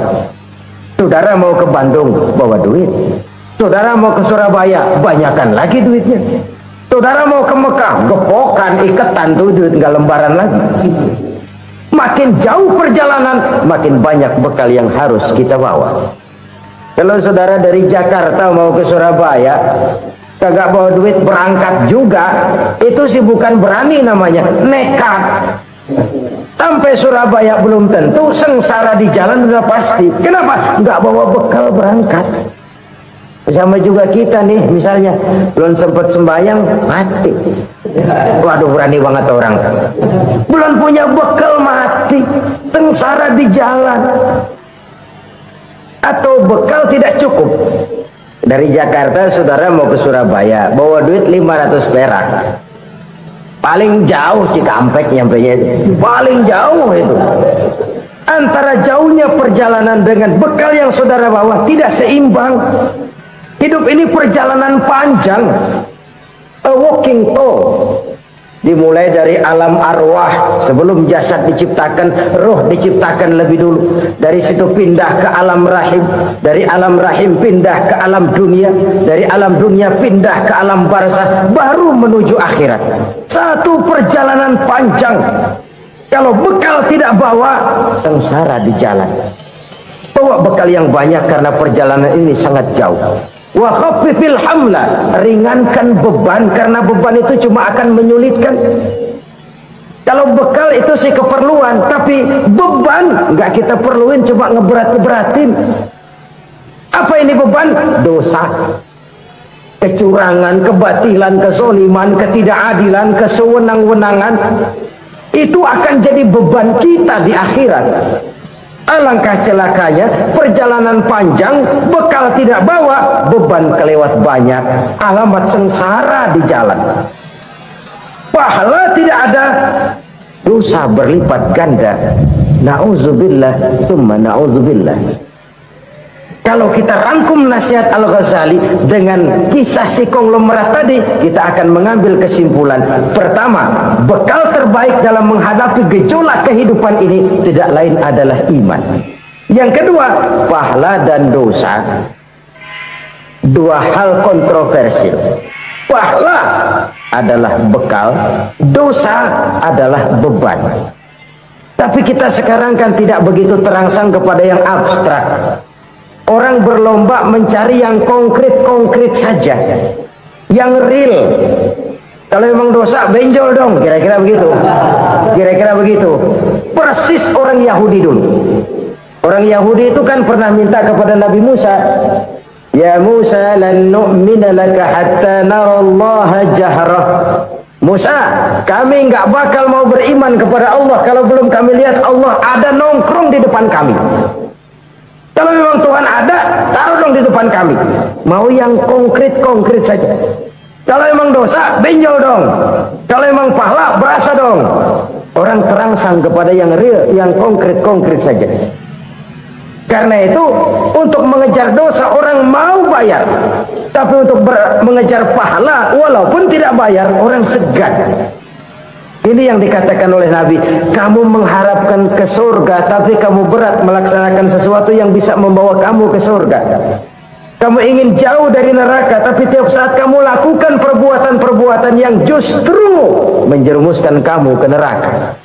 [SPEAKER 5] Saudara mau ke Bandung, bawa duit. Saudara mau ke Surabaya, banyakkan lagi duitnya. Saudara mau ke Mekah, gepokan, iketan tuh duit nggak lembaran lagi. Makin jauh perjalanan, makin banyak bekal yang harus kita bawa. Kalau saudara dari Jakarta mau ke Surabaya, kagak bawa duit berangkat juga, itu sih bukan berani namanya, nekat. Sampai Surabaya belum tentu, sengsara di jalan udah pasti. Kenapa? Nggak bawa bekal berangkat. Sama juga kita nih, misalnya belum sempat sembahyang, mati. Waduh, berani banget orang. Belum punya bekal, mati. Sengsara di jalan. Atau bekal tidak cukup. Dari Jakarta saudara mau ke Surabaya, bawa duit 500 perak. Paling jauh Cikampek nyampenya itu. Paling jauh itu. Antara jauhnya perjalanan dengan bekal yang saudara bawa tidak seimbang. Hidup ini perjalanan panjang. A walking tour. Dimulai dari alam arwah, sebelum jasad diciptakan, roh diciptakan lebih dulu. Dari situ pindah ke alam rahim, dari alam rahim pindah ke alam dunia, dari alam dunia pindah ke alam barzah, baru menuju akhirat. Satu perjalanan panjang. Kalau bekal tidak bawa, sengsara di jalan. Bawa bekal yang banyak karena perjalanan ini sangat jauh. Wa khaffifil hamla, ringankan beban karena beban itu cuma akan menyulitkan. Kalau bekal itu sih keperluan, tapi beban nggak kita perluin, cuma ngeberat-beratin. Apa ini beban? Dosa, kecurangan, kebatilan, kezoliman, ketidakadilan, kesewenang-wenangan. Itu akan jadi beban kita di akhirat. Alangkah celakanya, perjalanan panjang, bekal tidak bawa, beban kelewat banyak, alamat sengsara di jalan. Pahala tidak ada, dosa berlipat ganda. Na'udzubillah, summa na'udzubillah. Kalau kita rangkum nasihat Al-Ghazali dengan kisah si konglomerat tadi, kita akan mengambil kesimpulan. Pertama, bekal terbaik dalam menghadapi gejolak kehidupan ini tidak lain adalah iman. Yang kedua, pahala dan dosa dua hal kontroversial. Pahala adalah bekal, dosa adalah beban. Tapi kita sekarang kan tidak begitu terangsang kepada yang abstrak. Orang berlomba mencari yang konkret-konkret saja, yang real. Kalau memang dosa, benjol dong, kira-kira begitu. Kira-kira begitu. Persis orang Yahudi dulu. Orang Yahudi itu kan pernah minta kepada Nabi Musa, ya Musa, lan nu'mina laka hatta narallaha jahrah. Musa, kami nggak bakal mau beriman kepada Allah kalau belum kami lihat Allah ada nongkrong di depan kami. Kalau memang Tuhan ada, taruh dong di depan kami. Mau yang konkret-konkret saja. Kalau memang dosa, benjol dong. Kalau memang pahala, berasa dong. Orang terangsang kepada yang real, yang konkret-konkret saja. Karena itu, untuk mengejar dosa orang mau bayar. Tapi untuk mengejar pahala, walaupun tidak bayar, orang segan. Ini yang dikatakan oleh Nabi, kamu mengharapkan ke surga, tapi kamu berat melaksanakan sesuatu yang bisa membawa kamu ke surga. Kamu ingin jauh dari neraka, tapi tiap saat kamu lakukan perbuatan-perbuatan yang justru menjerumuskan kamu ke neraka.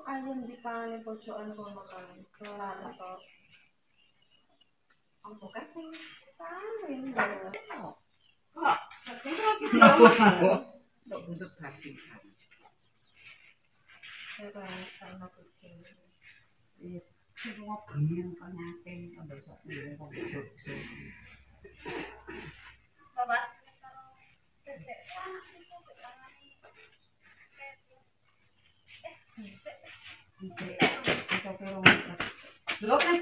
[SPEAKER 6] Ayam di paling pojokan kono kan kelar atau apa kan paling kok butuh baju karena kucing semua pengen penyakin ada satu yang Lo kan